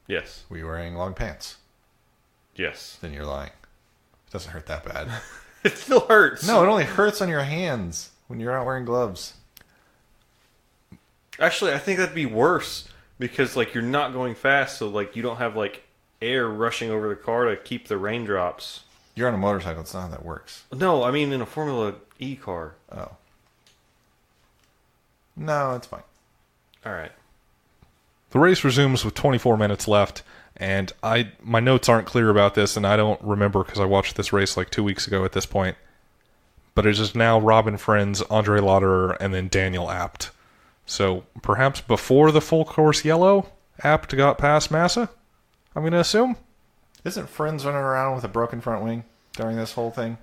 Yes. Were you wearing long pants? Yes. Then you're lying. It doesn't hurt that bad. It still hurts. No, it only hurts on your hands when you're not wearing gloves. Actually, I think that'd be worse because like you're not going fast, so like you don't have like air rushing over the car to keep the raindrops. You're on a motorcycle. It's not how that works. No, I mean in a Formula E car. Oh. No, it's fine. All right. The race resumes with 24 minutes left, and my notes aren't clear about this, and I don't remember because I watched this race like 2 weeks ago at this point. But it is now Robin Friends, Andre Lauderer, and then Daniel Abt. So perhaps before the full course yellow, Abt got past Massa? I'm going to assume? Isn't Friends running around with a broken front wing during this whole thing?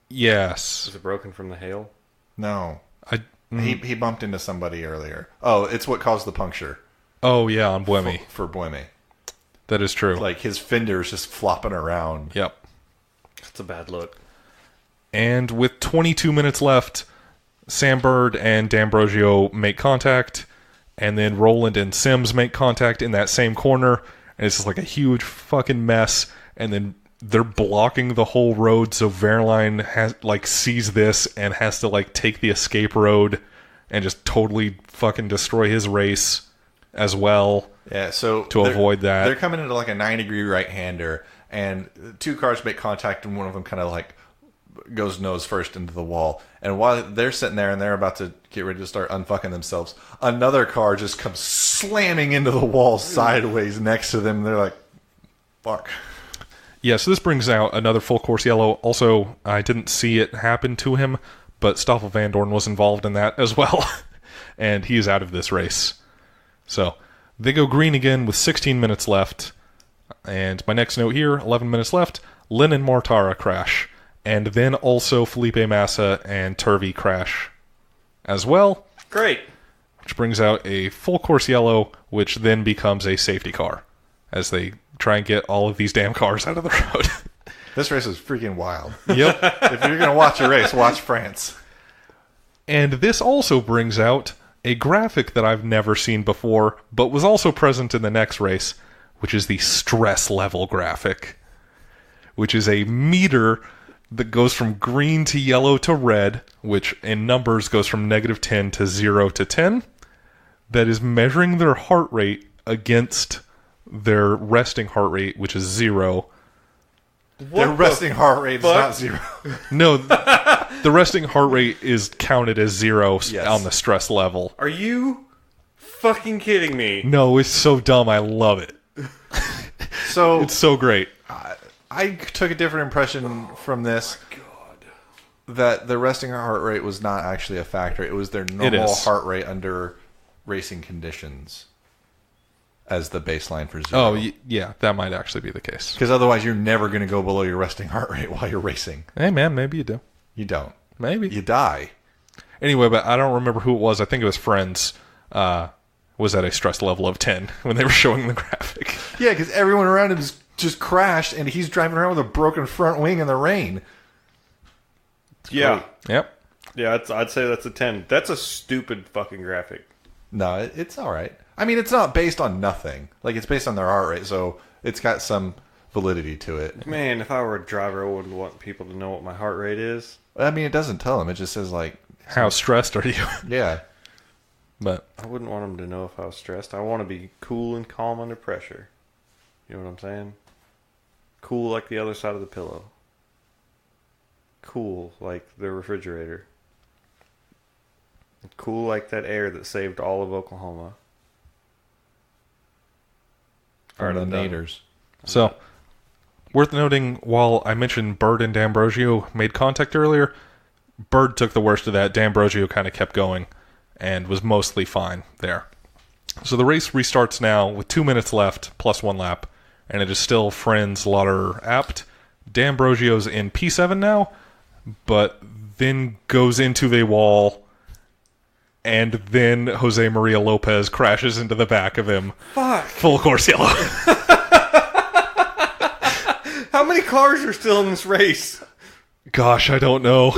Yes. Is it broken from the hail? No. I, He bumped into somebody earlier. Oh, it's what caused the puncture oh, yeah, on Buemi. for Buemi. That is true. Like his fender's just flopping around. Yep. That's a bad look. And with 22 minutes left, Sam Bird and D'Ambrosio make contact, and then Roland and Sims make contact in that same corner, and it's just like a huge fucking mess, and then they're blocking the whole road, so Verline sees this and has to like take the escape road and just totally fucking destroy his race as well. Yeah, so To avoid that. they're coming into like a 90-degree right-hander, and two cars make contact, and one of them kind of like goes nose first into the wall. And while they're sitting there and they're about to get ready to start unfucking themselves, another car just comes slamming into the wall sideways next to them. And they're like, "Fuck." Yeah, so this brings out another full course yellow. Also, I didn't see it happen to him, but Stoffel Van Dorn was involved in that as well, and he is out of this race. So they go green again with 16 minutes left, and my next note here, 11 minutes left, Lynn and Mortara crash, and then also Felipe Massa and Turvey crash as well, Great. which brings out a full course yellow, which then becomes a safety car as they try and get all of these damn cars out of the road. This race is freaking wild. Yep. If you're going to watch a race, watch France. And this also brings out a graphic that I've never seen before, but was also present in the next race, which is the stress level graphic, which is a meter that goes from green to yellow to red, which in numbers goes from -10 to 0 to 10, that is measuring their heart rate against their resting heart rate, which is 0. Their resting heart rate is fuck? not 0. No, the resting heart rate is counted as 0 Yes. on the stress level. Are you fucking kidding me? No, it's so dumb. I love it. So It's so great. I took a different impression from this. That the resting heart rate was not actually a factor. It was their normal is. heart rate under racing conditions as the baseline for 0. Oh, yeah, that might actually be the case. Because otherwise you're never going to go below your resting heart rate while you're racing. Hey, man, maybe you do. You don't. Maybe. You die. Anyway, but I don't remember who it was. I think it was Friends. Was at a stress level of 10 when they were showing the graphic. Yeah, because everyone around him is just crashed, and he's driving around with a broken front wing in the rain. Yeah. great. Yep. Yeah, I'd say that's a 10. That's a stupid fucking graphic. No, it's all right. I mean, it's not based on nothing. Like, it's based on their heart rate, so it's got some validity to it. Man, if I were a driver, I wouldn't want people to know what my heart rate is. I mean, it doesn't tell them. It just says, like, How stressed are you? yeah. But I wouldn't want them to know if I was stressed. I want to be cool and calm under pressure. You know what I'm saying? Cool like the other side of the pillow. Cool like the refrigerator. Cool like that air that saved all of Oklahoma. from the Alright, I'm done. Naders. So, worth noting, while I mentioned Bird and D'Ambrosio made contact earlier, Bird took the worst of that. D'Ambrosio kind of kept going and was mostly fine there. So the race restarts now with 2 minutes left, plus 1 lap, and it is still Friends, Lauder, Apt. D'Ambrosio's in P7 now, but then goes into the wall, and then Jose Maria Lopez crashes into the back of him. Fuck. Full course yellow. How many cars are still in this race? Gosh, I don't know.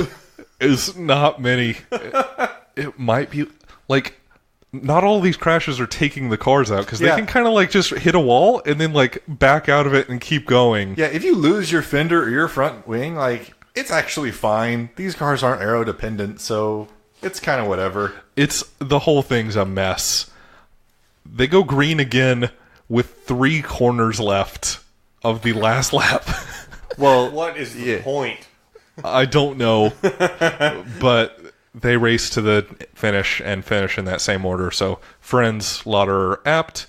It's not many. It might be like not all these crashes are taking the cars out because they Yeah. can kind of like just hit a wall and then like back out of it and keep going. Yeah, if you lose your fender or your front wing, like, it's actually fine. These cars aren't aero dependent, so it's kind of whatever. It's the whole thing's a mess. They go green again with 3 corners left of the last lap. Well, What is the yeah. point? I don't know, but they race to the finish and finish in that same order. So Friends, Lauder, Apt.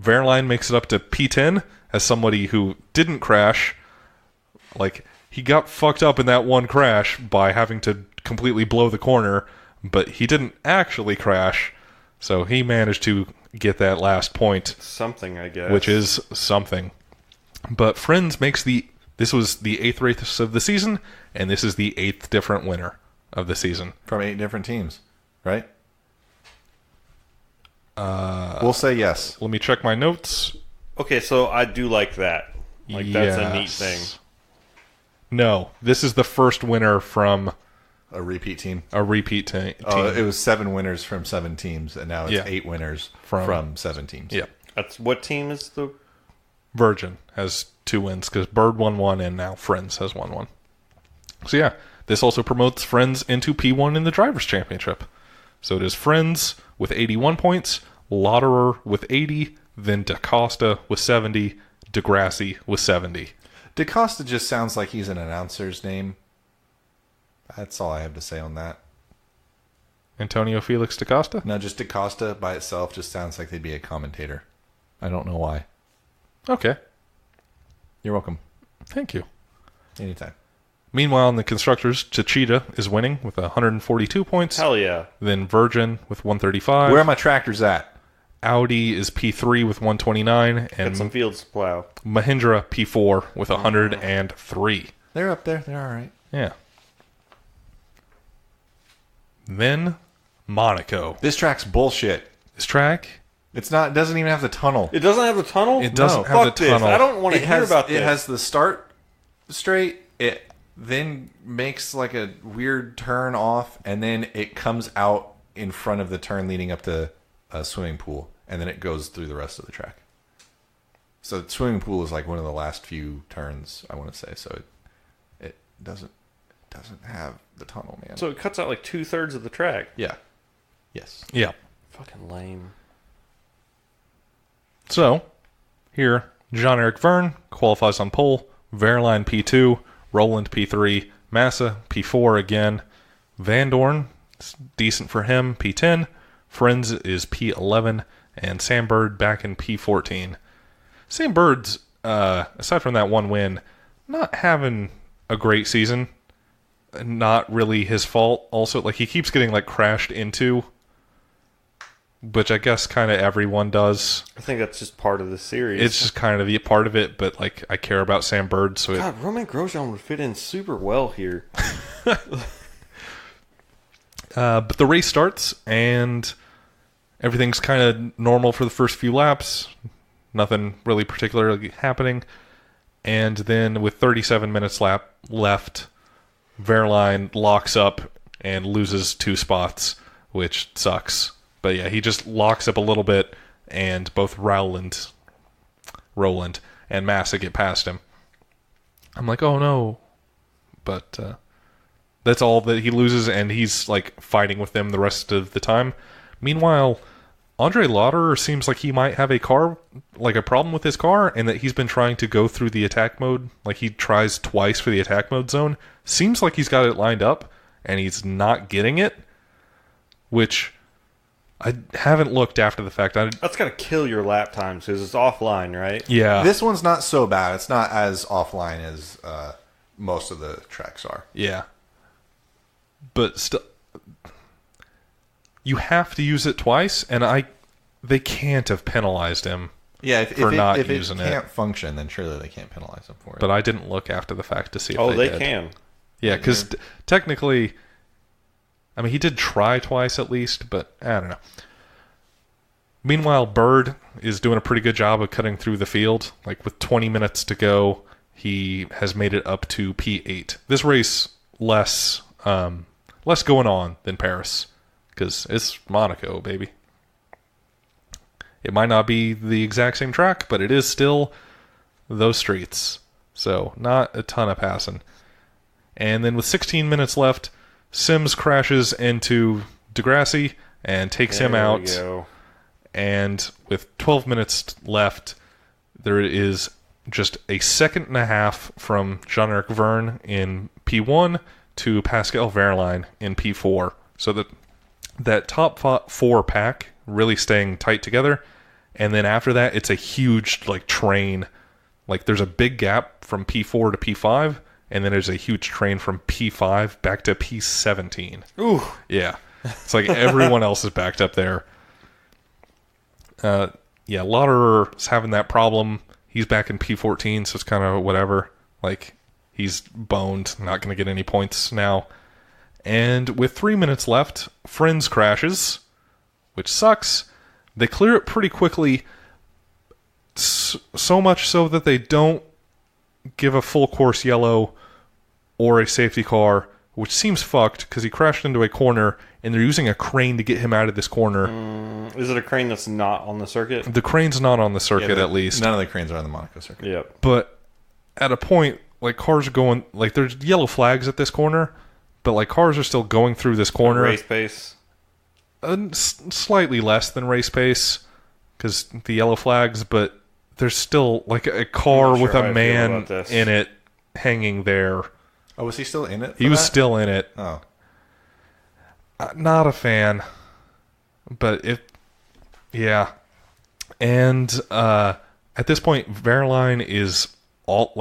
Verline makes it up to P10 as somebody who didn't crash. Like, he got fucked up in that one crash by having to completely blow the corner, but he didn't actually crash. So he managed to get that last point, Something, I guess. which is something. But Friends makes this was the 8th race of the season, and this is the 8th different winner of the season. From 8 different teams, right? We'll say yes. Let me check my notes. Okay, so I do like that. Like, that's a neat Yes. thing. No, this is the first winner from A repeat team. a repeat team. Oh, it was 7 winners from 7 teams, and now it's Yeah. 8 winners From- from 7 teams. Yeah. That's what team is the... Virgin has 2 wins because Bird won 1 and now Friends has won 1. So yeah, this also promotes Friends into P1 in the Drivers' Championship. So it is Friends with 81 points, Lauderer with 80, then DaCosta with 70, DeGrassi with 70. DaCosta just sounds like he's an announcer's name. That's all I have to say on that. Antonio Felix DaCosta? No, just DaCosta by itself just sounds like they'd be a commentator. I don't know why. Okay, You're welcome. thank you. Anytime. Meanwhile, in the Constructors, Chichita is winning with 142 points. Hell yeah. Then Virgin with 135. Where are my tractors at? Audi is P3 with 129. Got And some fields to plow. Mahindra P4 with 103. They're up there. They're all right. Yeah. Then Monaco. This track's bullshit. This track, It's not. It doesn't even have the tunnel. It doesn't have the tunnel? it doesn't have Fuck the this. tunnel. I don't want to hear about this. It has the start straight. It then makes like a weird turn off, and then it comes out in front of the turn leading up to a swimming pool, and then it goes through the rest of the track. So the swimming pool is like one of the last few turns, I want to say. So it doesn't have the tunnel, man. So it cuts out like 2/3 of the track. yeah, yes. Yeah. Fucking lame. So, here, Jean-Eric Verne qualifies on pole, Verline P2, Roland P3, Massa P4 again, Van Dorn, it's decent for him, P10, Friends is P11, and Sam Bird back in P14. Sam Bird's, aside from that one win, not having a great season. Not really his fault. Also, like, he keeps getting, like, crashed into, which I guess kind of everyone does. I think that's just part of the series. It's just kind of a part of it, but like I care about Sam Bird, so God, Romain Grosjean would fit in super well here. but the race starts and everything's kind of normal for the first few laps. Nothing really particularly happening. And then with 37 minutes left, Verline locks up and loses 2 spots, which sucks. But yeah, he just locks up a little bit, and both Roland and Massa get past him. I'm like, oh no. But that's all that he loses, and he's like fighting with them the rest of the time. Meanwhile, Andre Lauderer seems like he might have a problem with his car, and that he's been trying to go through the attack mode. Like, he tries twice for the attack mode zone. Seems like he's got it lined up, and he's not getting it, which I haven't looked after the fact. That's got to kill your lap times because it's offline, right? Yeah. This one's not so bad. It's not as offline as most of the tracks are. Yeah. But still, you have to use it twice, and they can't have penalized him. Yeah, if it can't function, then surely they can't penalize him for it. But I didn't look after the fact to see if they did. can. Yeah, because technically, I mean, he did try twice at least, but I don't know. Meanwhile, Bird is doing a pretty good job of cutting through the field. Like, with 20 minutes to go, he has made it up to P8. This race, less going on than Paris, because it's Monaco, baby. It might not be the exact same track, but it is still those streets. So, not a ton of passing. And then with 16 minutes left, Sims crashes into Degrassi and takes him out. There we go. And with 12 minutes left, there is just a second and a half from Jean-Eric Verne in P1 to Pascal Wehrlein in P4. So that top 4 pack really staying tight together. And then after that, it's a huge train. Like, there's a big gap from P4 to P5, and then there's a huge train from P5 back to P17. Ooh. Yeah. It's like everyone else is backed up there. Lauderer's having that problem. He's back in P14, so it's kind of whatever. Like, he's boned, not going to get any points now. And with 3 minutes left, Friends crashes, which sucks. They clear it pretty quickly, so much so that they don't give a full course yellow or a safety car, which seems fucked because he crashed into a corner and they're using a crane to get him out of this corner. Is it a crane that's not on the circuit? The crane's not on the circuit, at least. None of the cranes are on the Monaco circuit. Yep. But at a point, cars are going... there's yellow flags at this corner, but, cars are still going through this corner. Race pace? Slightly less than race pace, because the yellow flags, but there's still, a car with a man in it hanging there. Oh, was he still in it? He was still in it. Oh. Not a fan. But yeah. And at this point, Wehrlein is all,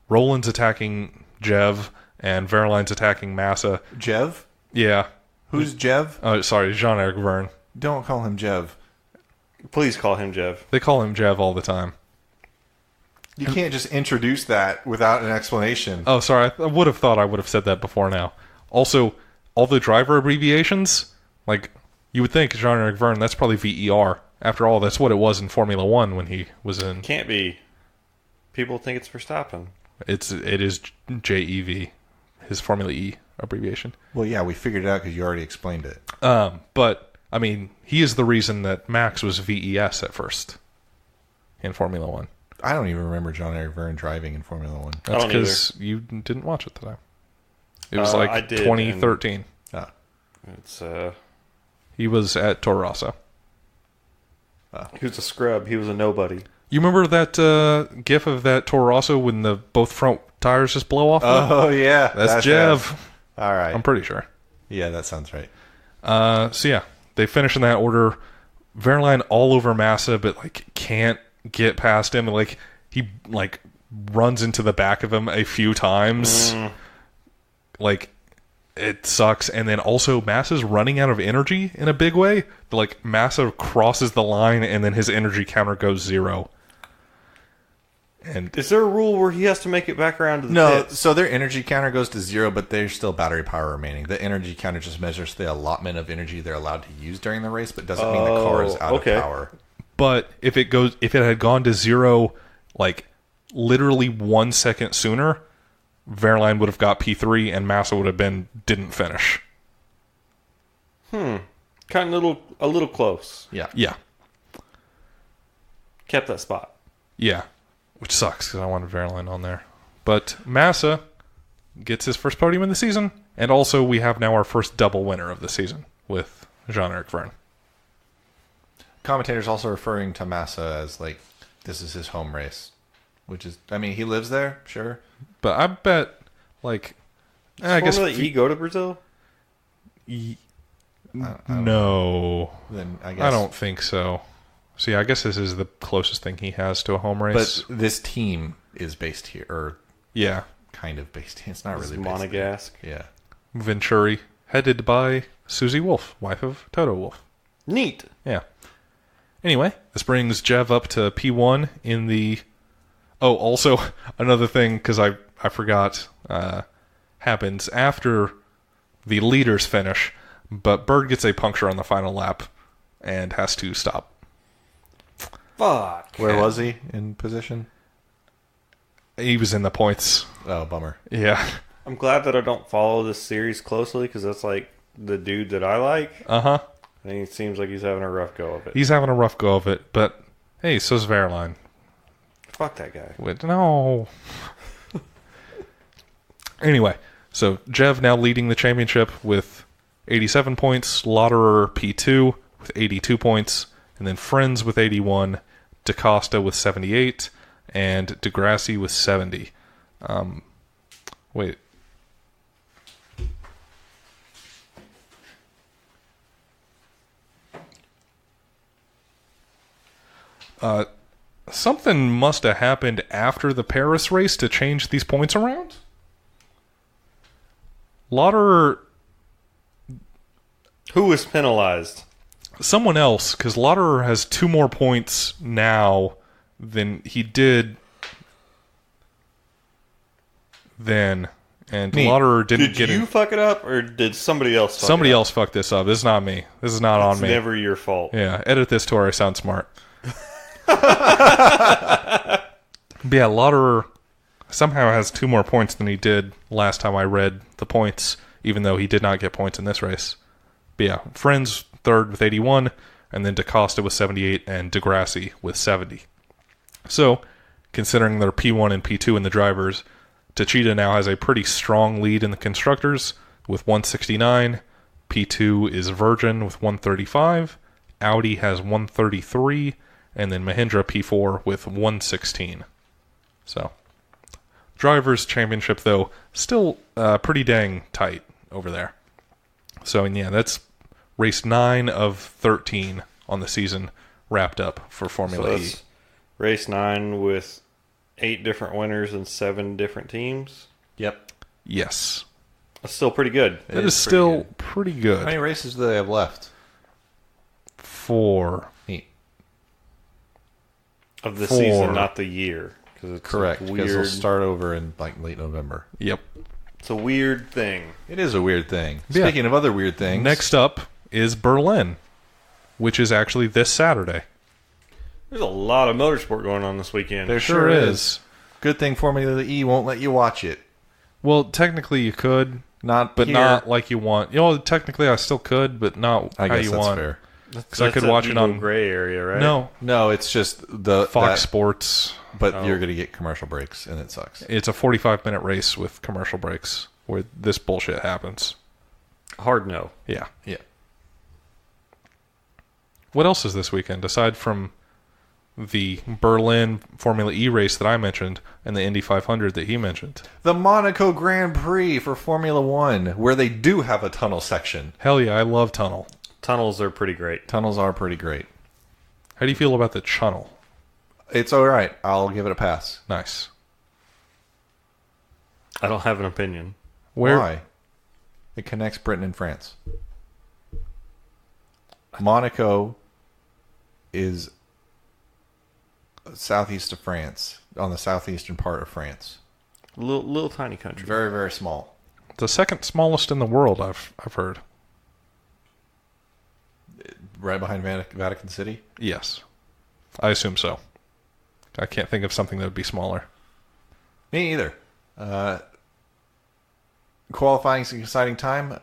Roland's attacking Jev, and Wehrlein's attacking Massa. Jev? Yeah. Who's Jev? Oh, sorry, Jean-Eric Verne. Don't call him Jev. Please call him Jev. They call him Jev all the time. You can't just introduce that without an explanation. Oh, sorry. I would have thought I would have said that before now. Also, all the driver abbreviations, you would think Jean-Eric Verne, that's probably VER. After all, that's what it was in Formula 1 when he was in... Can't be. People think it's Verstappen. It is JEV, his Formula E abbreviation. Well, yeah, we figured it out because you already explained it. But, I mean, he is the reason that Max was VES at first in Formula 1. I don't even remember Jean-Eric Verne driving in Formula 1. That's because you didn't watch it today. It was I did, 2013. It's He was at Toro Rosso. He was a scrub. He was a nobody. You remember that gif of that Toro Rosso when both front tires just blow off? Oh, yeah. That's Jev. All right. I'm pretty sure. Yeah, that sounds right. So yeah, they finish in that order. Wehrlein all over Massa, but can't get past him. He runs into the back of him a few times. It sucks. And then also Massa's running out of energy in a big way. Massa crosses the line and then his energy counter goes 0. And is there a rule where he has to make it back around to the pits? So their energy counter goes to 0, but there's still battery power remaining. The energy counter just measures the allotment of energy they're allowed to use during the race, but doesn't mean the car is out of power. But if it had gone to 0, literally 1 second sooner, Wehrlein would have got P3 and Massa would have didn't finish. Kind of a little close. Yeah. Kept that spot. Yeah. Which sucks because I wanted Wehrlein on there. But Massa gets his first podium in the season, and also we have now our first double winner of the season with Jean-Eric Verne. Commentators also referring to Massa as this is his home race, which is, I mean, he lives there, sure. But I bet, I guess... Formula E go to Brazil? No. Then I guess I don't think so. See, I guess this is the closest thing he has to a home race. But this team is based here, or yeah. kind of based here. It's not This really is based there. Monegasque. Yeah. Venturi, headed by Susie Wolf, wife of Toto Wolf. Neat. Yeah. Anyway, this brings Jev up to P1 in the... Oh, also, another thing, because I forgot, happens after the leaders finish, but Bird gets a puncture on the final lap and has to stop. Fuck. Where was he in position? He was in the points. Oh, bummer. Yeah. I'm glad that I don't follow this series closely because that's like the dude that I like. Uh-huh. And he seems like he's having a rough go of it. He's having a rough go of it, but hey, so's Verline. Fuck that guy. No. Anyway, so Jev now leading the championship with 87 points, Lauderer P2 with 82 points, and then Friends with 81, DaCosta with 78, and Degrassi with 70. Wait. Something must have happened after the Paris race to change these points around? Lauderer... Who was penalized? Someone else, because Lauderer has 2 more points now than he did then. And Me. Lauderer didn't Did get you it. fuck it up or did somebody else fuck Somebody it up? else fucked this up. This is not me. This is not on It's me. never your fault. Yeah, edit this to where I sound smart. But yeah, Lauderer somehow has 2 more points than he did last time I read the points, even though he did not get points in this race. But yeah, Friends third with 81, and then DaCosta with 78, and Degrassi with 70. So, considering they're P1 and P2 in the drivers, Techeetah now has a pretty strong lead in the constructors with 169. P2 is Virgin with 135. Audi has 133. And then Mahindra P4 with 116. So, Drivers' Championship, though, still pretty dang tight over there. So, and yeah, that's race 9 of 13 on the season wrapped up for Formula So E. that's race 9 with 8 different winners and 7 different teams. Yep. Yes. That's still pretty good. It That is pretty still good. pretty How good. many races do they have left? 4. Neat. Of the 4. season, not the year. Cause it's Correct, a because they'll weird, start over in like late November. Yep. it's a weird thing. It is a weird thing. Yeah. Speaking of other weird things, Next up is Berlin, which is actually this Saturday. There's a lot of motorsport going on this weekend. there sure is. Good thing Formula E won't let you watch it. Well, technically you could, Not, but here. not like you want. You know, technically I still could, but not I how guess you that's want. fair. Because I could watch it on gray area, right? No, No, it's just the Fox that- Sports. but you're going to get commercial breaks, and it sucks. It's a 45-minute race with commercial breaks where this bullshit happens. Hard no. Yeah. Yeah. What else is this weekend aside from the Berlin Formula E race that I mentioned and the Indy 500 that he mentioned? The Monaco Grand Prix for Formula One, where they do have a tunnel section. Hell yeah, I love tunnel. Tunnels are pretty great. Tunnels are pretty great. How do you feel about the tunnel? It's all right. I'll give it a pass. Nice. I don't have an opinion. Where? Why? It connects Britain and France. Monaco is southeast of France, on the southeastern part of France. Little tiny country. Very, very small. The second smallest in the world, I've heard. Right behind Vatican City. Yes. I assume so. I can't think of something that would be smaller. Me either. Qualifying is an exciting time.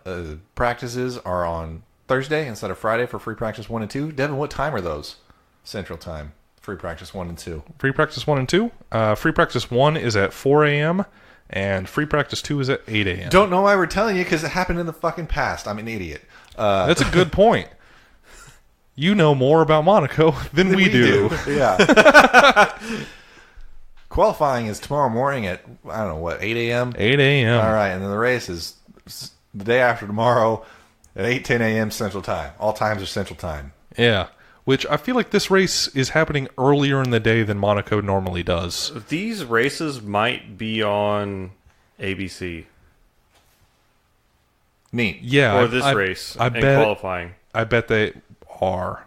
Practices are on Thursday instead of Friday for free practice 1 and 2. Devin, what time are those? Central time. Free practice 1 and 2. Free practice 1 and 2. Free practice 1 is at 4 a.m. and free practice 2 is at 8 a.m. Don't know why we're telling you because it happened in the fucking past. I'm an idiot. That's a good point. You know more about Monaco than we do. Yeah. Qualifying is tomorrow morning at, I don't know, what, 8 a.m.? 8 a.m. All right, and then the race is the day after tomorrow At 8:10 a.m. Central Time. All times are Central Time. Yeah. Which I feel like this race is happening earlier in the day than Monaco normally does. These races might be on ABC. Neat. Yeah. Or this race in qualifying. I bet they are.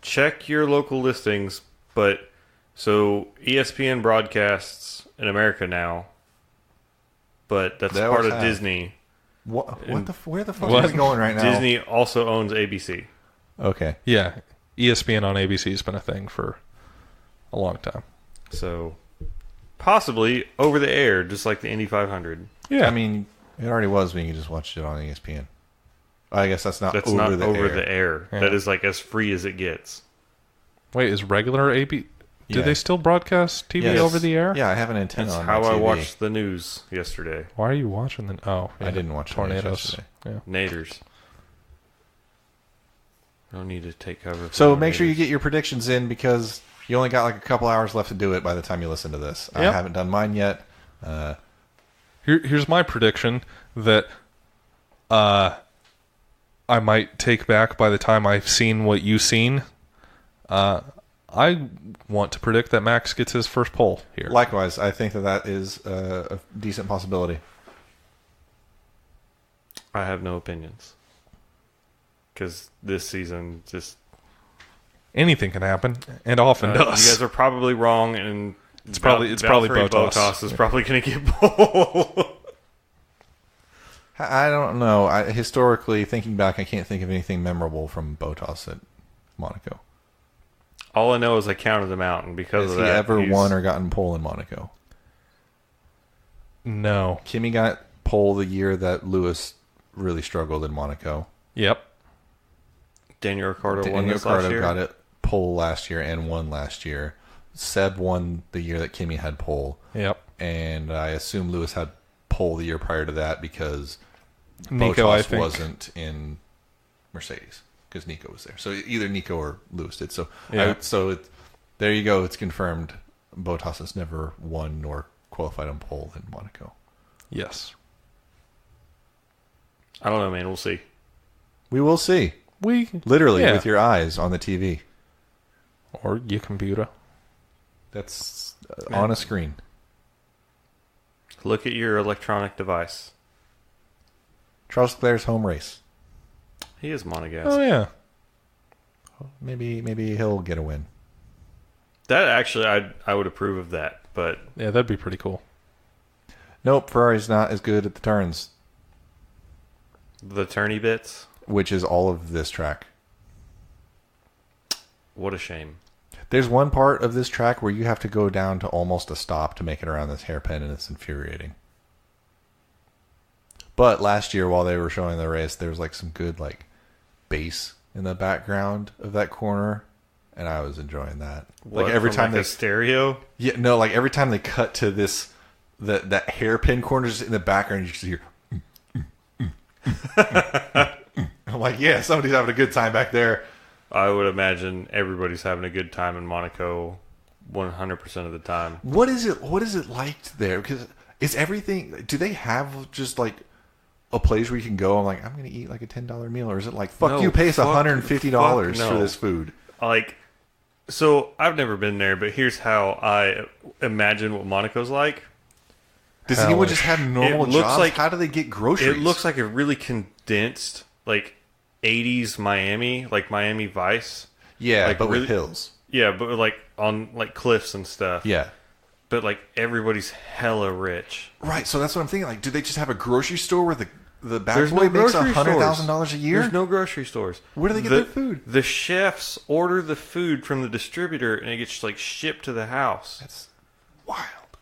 Check your local listings, but so ESPN broadcasts in America now, but that's They part always of have. Disney. Where the fuck What? is it going right now? Disney also owns ABC. Okay. Yeah. ESPN on ABC has been a thing for a long time. So possibly over the air, just like the Indy 500. Yeah. I mean, it already was when you just watched it on ESPN. I guess that's not That's over not the over air. the air. Yeah. That is like as free as it gets. Wait, is regular AB... Do Yeah. they still broadcast TV Yes. over the air? Yeah, I have an antenna That's on how my I TV. watched the news yesterday. Why are you watching the... Oh, yeah. I didn't watch the news tornadoes. yesterday. Yeah. Naders. No need to take cover. from So the make sure you Raiders. get your predictions in because you only got like a couple hours left to do it by the time you listen to this. I Yep. haven't done mine yet. Here's my prediction that I might take back by the time I've seen what you've seen. I want to predict that Max gets his first pole here. Likewise, I think that is a decent possibility. I have no opinions. Because this season just... Anything can happen, and often does. You guys are probably wrong, and It's probably Valtteri Bottas. is probably going to get pole. I don't know. Historically, thinking back, I can't think of anything memorable from Bottas at Monaco. All I know is I counted them out, and because Has of he that, ever he's- won or gotten pole in Monaco? No. Kimi got pole the year that Lewis really struggled in Monaco. Yep. Daniel Ricciardo won Daniel this last Ricciardo year. got it pole last year and won last year. Seb won the year that Kimi had pole. Yep. And I assume Lewis had pole the year prior to that because Nico, Bottas I think. wasn't in Mercedes because Nico was there. So either Nico or Lewis did. So Yeah. there you go. It's confirmed. Bottas has never won nor qualified on pole in Monaco. Yes. I don't know, man. We'll see. We will see. Literally Yeah. with your eyes on the TV. Or your computer. That's on a screen. Look at your electronic device. Charles Leclerc's home race. He is Monegasque. Oh, yeah. Maybe he'll get a win. That actually, I would approve of that. But Yeah, that'd be pretty cool. Nope, Ferrari's not as good at the turns, the turny bits, which is all of this track. what a shame. There's one part of this track where you have to go down to almost a stop to make it around this hairpin, and it's infuriating. But last year, while they were showing the race, there was like some good like bass in the background of that corner, and I was enjoying that. What, like every from, time like, a stereo. like every time they cut to this that hairpin corner just in the background, you just hear. I'm like, yeah, somebody's having a good time back there. I would imagine everybody's having a good time in Monaco 100% of the time. What is it like there? Because is everything? Do they have just like a place where you can go? I'm like, I'm going to eat like a $10 meal, or is it like fuck No, you, pay us fuck $150 no. for this food? Like, so I've never been there, but here's how I imagine what Monaco's like. Does anyone Hellish. just have normal It looks jobs? like- How do they get groceries? It looks like a really condensed, like 80s Miami, like Miami Vice. yeah, like but really- with hills. Yeah, but like on like cliffs and stuff. Yeah, But like everybody's hella rich. right. So that's what I'm thinking. Like, do they just have a grocery store where the back There's boy no makes grocery $100,000 a year? There's no grocery stores. Where do they get their food? The chefs order the food from the distributor and it gets like shipped to the house. That's wild.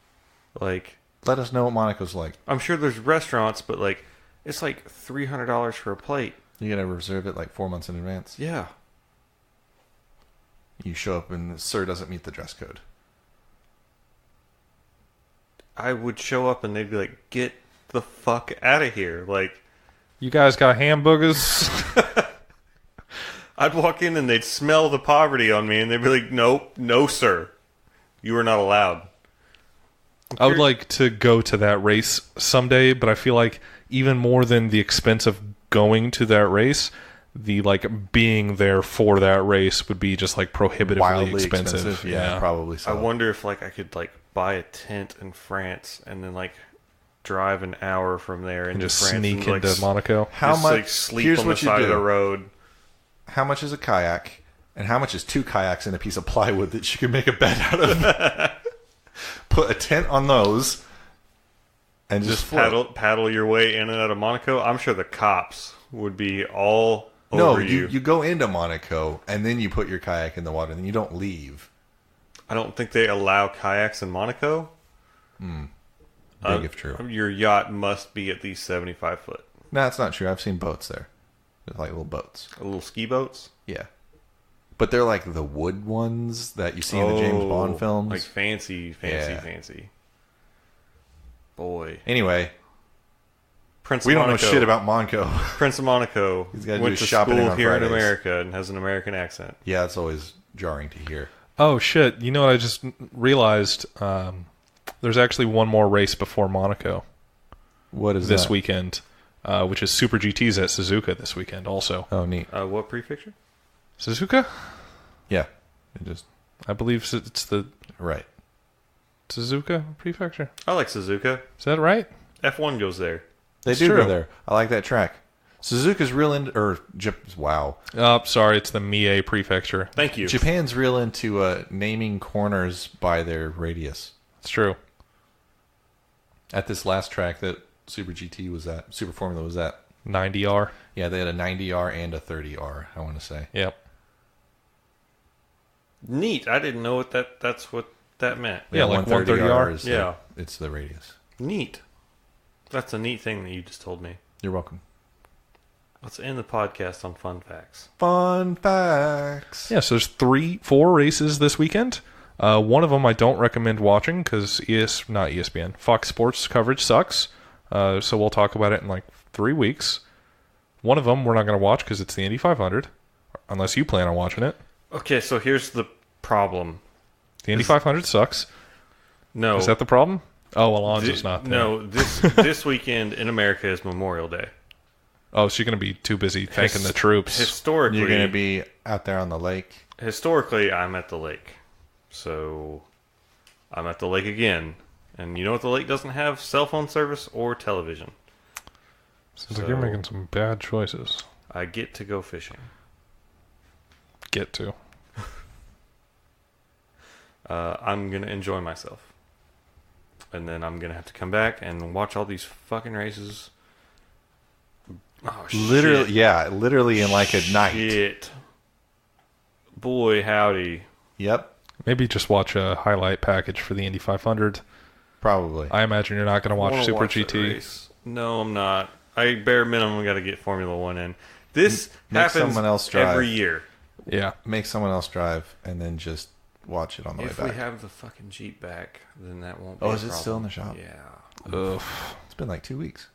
Like, Let us know what Monaco's like. I'm sure there's restaurants, but like it's like $300 for a plate. You gotta reserve it like 4 months in advance. Yeah. You show up and the sir doesn't meet the dress code. I would show up and they'd be like, "Get the fuck out of here!" Like, You guys got hamburgers? I'd walk in and they'd smell the poverty on me, and they'd be like, "Nope, no, sir, you are not allowed." I would like to go to that race someday, but I feel like even more than the expense of going to that race, the like being there for that race would be just like prohibitively Wildly expensive. Yeah, probably so. I wonder if like I could like buy a tent in France and then like drive an hour from there And into just France sneak and, like, into Monaco. How just, much? like, sleep Here's on what the you side do. of the road. How much is a kayak, and how much is 2 kayaks and a piece of plywood that you can make a bed out of? Put a tent on those, and just float. paddle your way in and out of Monaco. I'm sure the cops would be all No, over you. you go into Monaco, and then you put your kayak in the water, and then you don't leave. I don't think they allow kayaks in Monaco. Big if true. Your yacht must be at least 75 foot. No, that's not true. I've seen boats there. They're like little boats. Little ski boats. Yeah. But they're like the wood ones that you see in the James Bond films. Like fancy. Yeah. Boy. Anyway, Prince we of don't know Monaco. shit about Monaco. Prince of Monaco He's gotta went do to shopping school on here in Fridays. America and has an American accent. Yeah, it's always jarring to hear. Oh shit! You know what I just realized? There's actually one more race before Monaco What is this that? weekend, which is Super GTs at Suzuka this weekend. Also, Oh, neat. What prefecture? Suzuka. Yeah. It just I believe it's the right. Suzuka Prefecture. I like Suzuka. Is that right? F1 goes there. They It's do true. go there. I like that track. Suzuka's real into, wow. Oh, sorry, it's the Mie Prefecture. Thank you. Japan's real into naming corners by their radius. It's true. At this last track that Super GT was at, Super Formula was at, 90R. yeah, they had a 90R and a 30R, I want to say. Yep. Neat. I didn't know what that's what that meant. Yeah, like 130R. is Yeah. it's the radius. Neat. That's a neat thing that you just told me. You're welcome. Let's end the podcast on fun facts. Fun facts. Yeah, so there's 4 races this weekend. One of them I don't recommend watching because not ESPN, Fox Sports coverage sucks. So we'll talk about it in like 3 weeks. One of them we're not going to watch because it's the Indy 500, unless you plan on watching it. Okay, so here's the problem. The Indy 500 sucks. No. Is that the problem? Oh, Alonso's not there. No, this weekend in America is Memorial Day. Oh, so you're going to be too busy thanking the troops. Historically, You're going to be out there on the lake. Historically, I'm at the lake. So I'm at the lake again. And you know what? The lake doesn't have cell phone service or television. Seems like you're making some bad choices. I get to go fishing. Get to. I'm going to enjoy myself. And then I'm going to have to come back and watch all these fucking races. Oh, Literally, shit. yeah, literally in like a night. Shit. Boy, howdy. Yep, Maybe just watch a highlight package for the Indy 500. probably. I imagine you're not going to watch Wanna Super watch that GT. race. No, I'm not. I bare minimum got to get Formula One in. This Make happens someone else drive. every year. Yeah. Make someone else drive and then just watch it on the If way we back. have the fucking Jeep back, then that won't be Oh, a is it still in the shop? Yeah. Ugh. It's been like 2 weeks.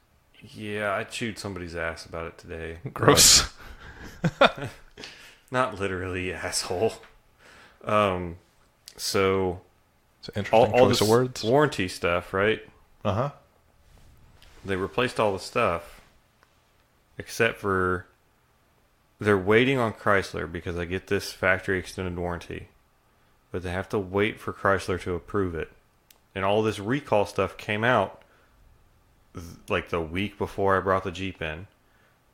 Yeah, I chewed somebody's ass about it today. Gross. Not literally, asshole. So It's an interesting all choice this of words. warranty stuff, right? Uh-huh. They replaced all the stuff except for they're waiting on Chrysler because I get this factory extended warranty. But they have to wait for Chrysler to approve it. And all this recall stuff came out like the week before I brought the Jeep in.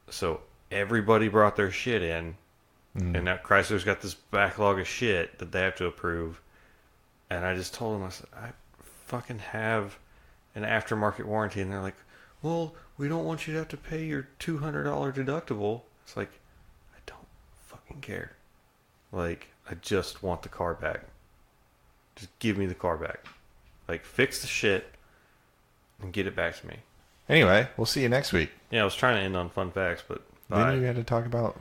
So everybody brought their shit in. And now Chrysler's got this backlog of shit that they have to approve. And I just told them, I said, I fucking have an aftermarket warranty. And they're like, well, we don't want you to have to pay your $200 deductible. It's like, I don't fucking care. Like, I just want the car back. Just give me the car back. Like, fix the shit and get it back to me. Anyway, we'll see you next week. Yeah, I was trying to end on fun facts, but Then you had to talk about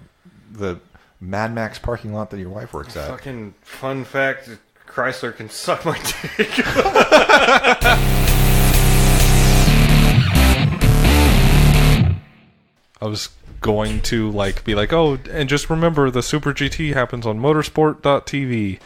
the Mad Max parking lot that your wife works at. fucking fun fact, Chrysler can suck my dick. I was going to be like, oh, and just remember the Super GT happens on motorsport.tv.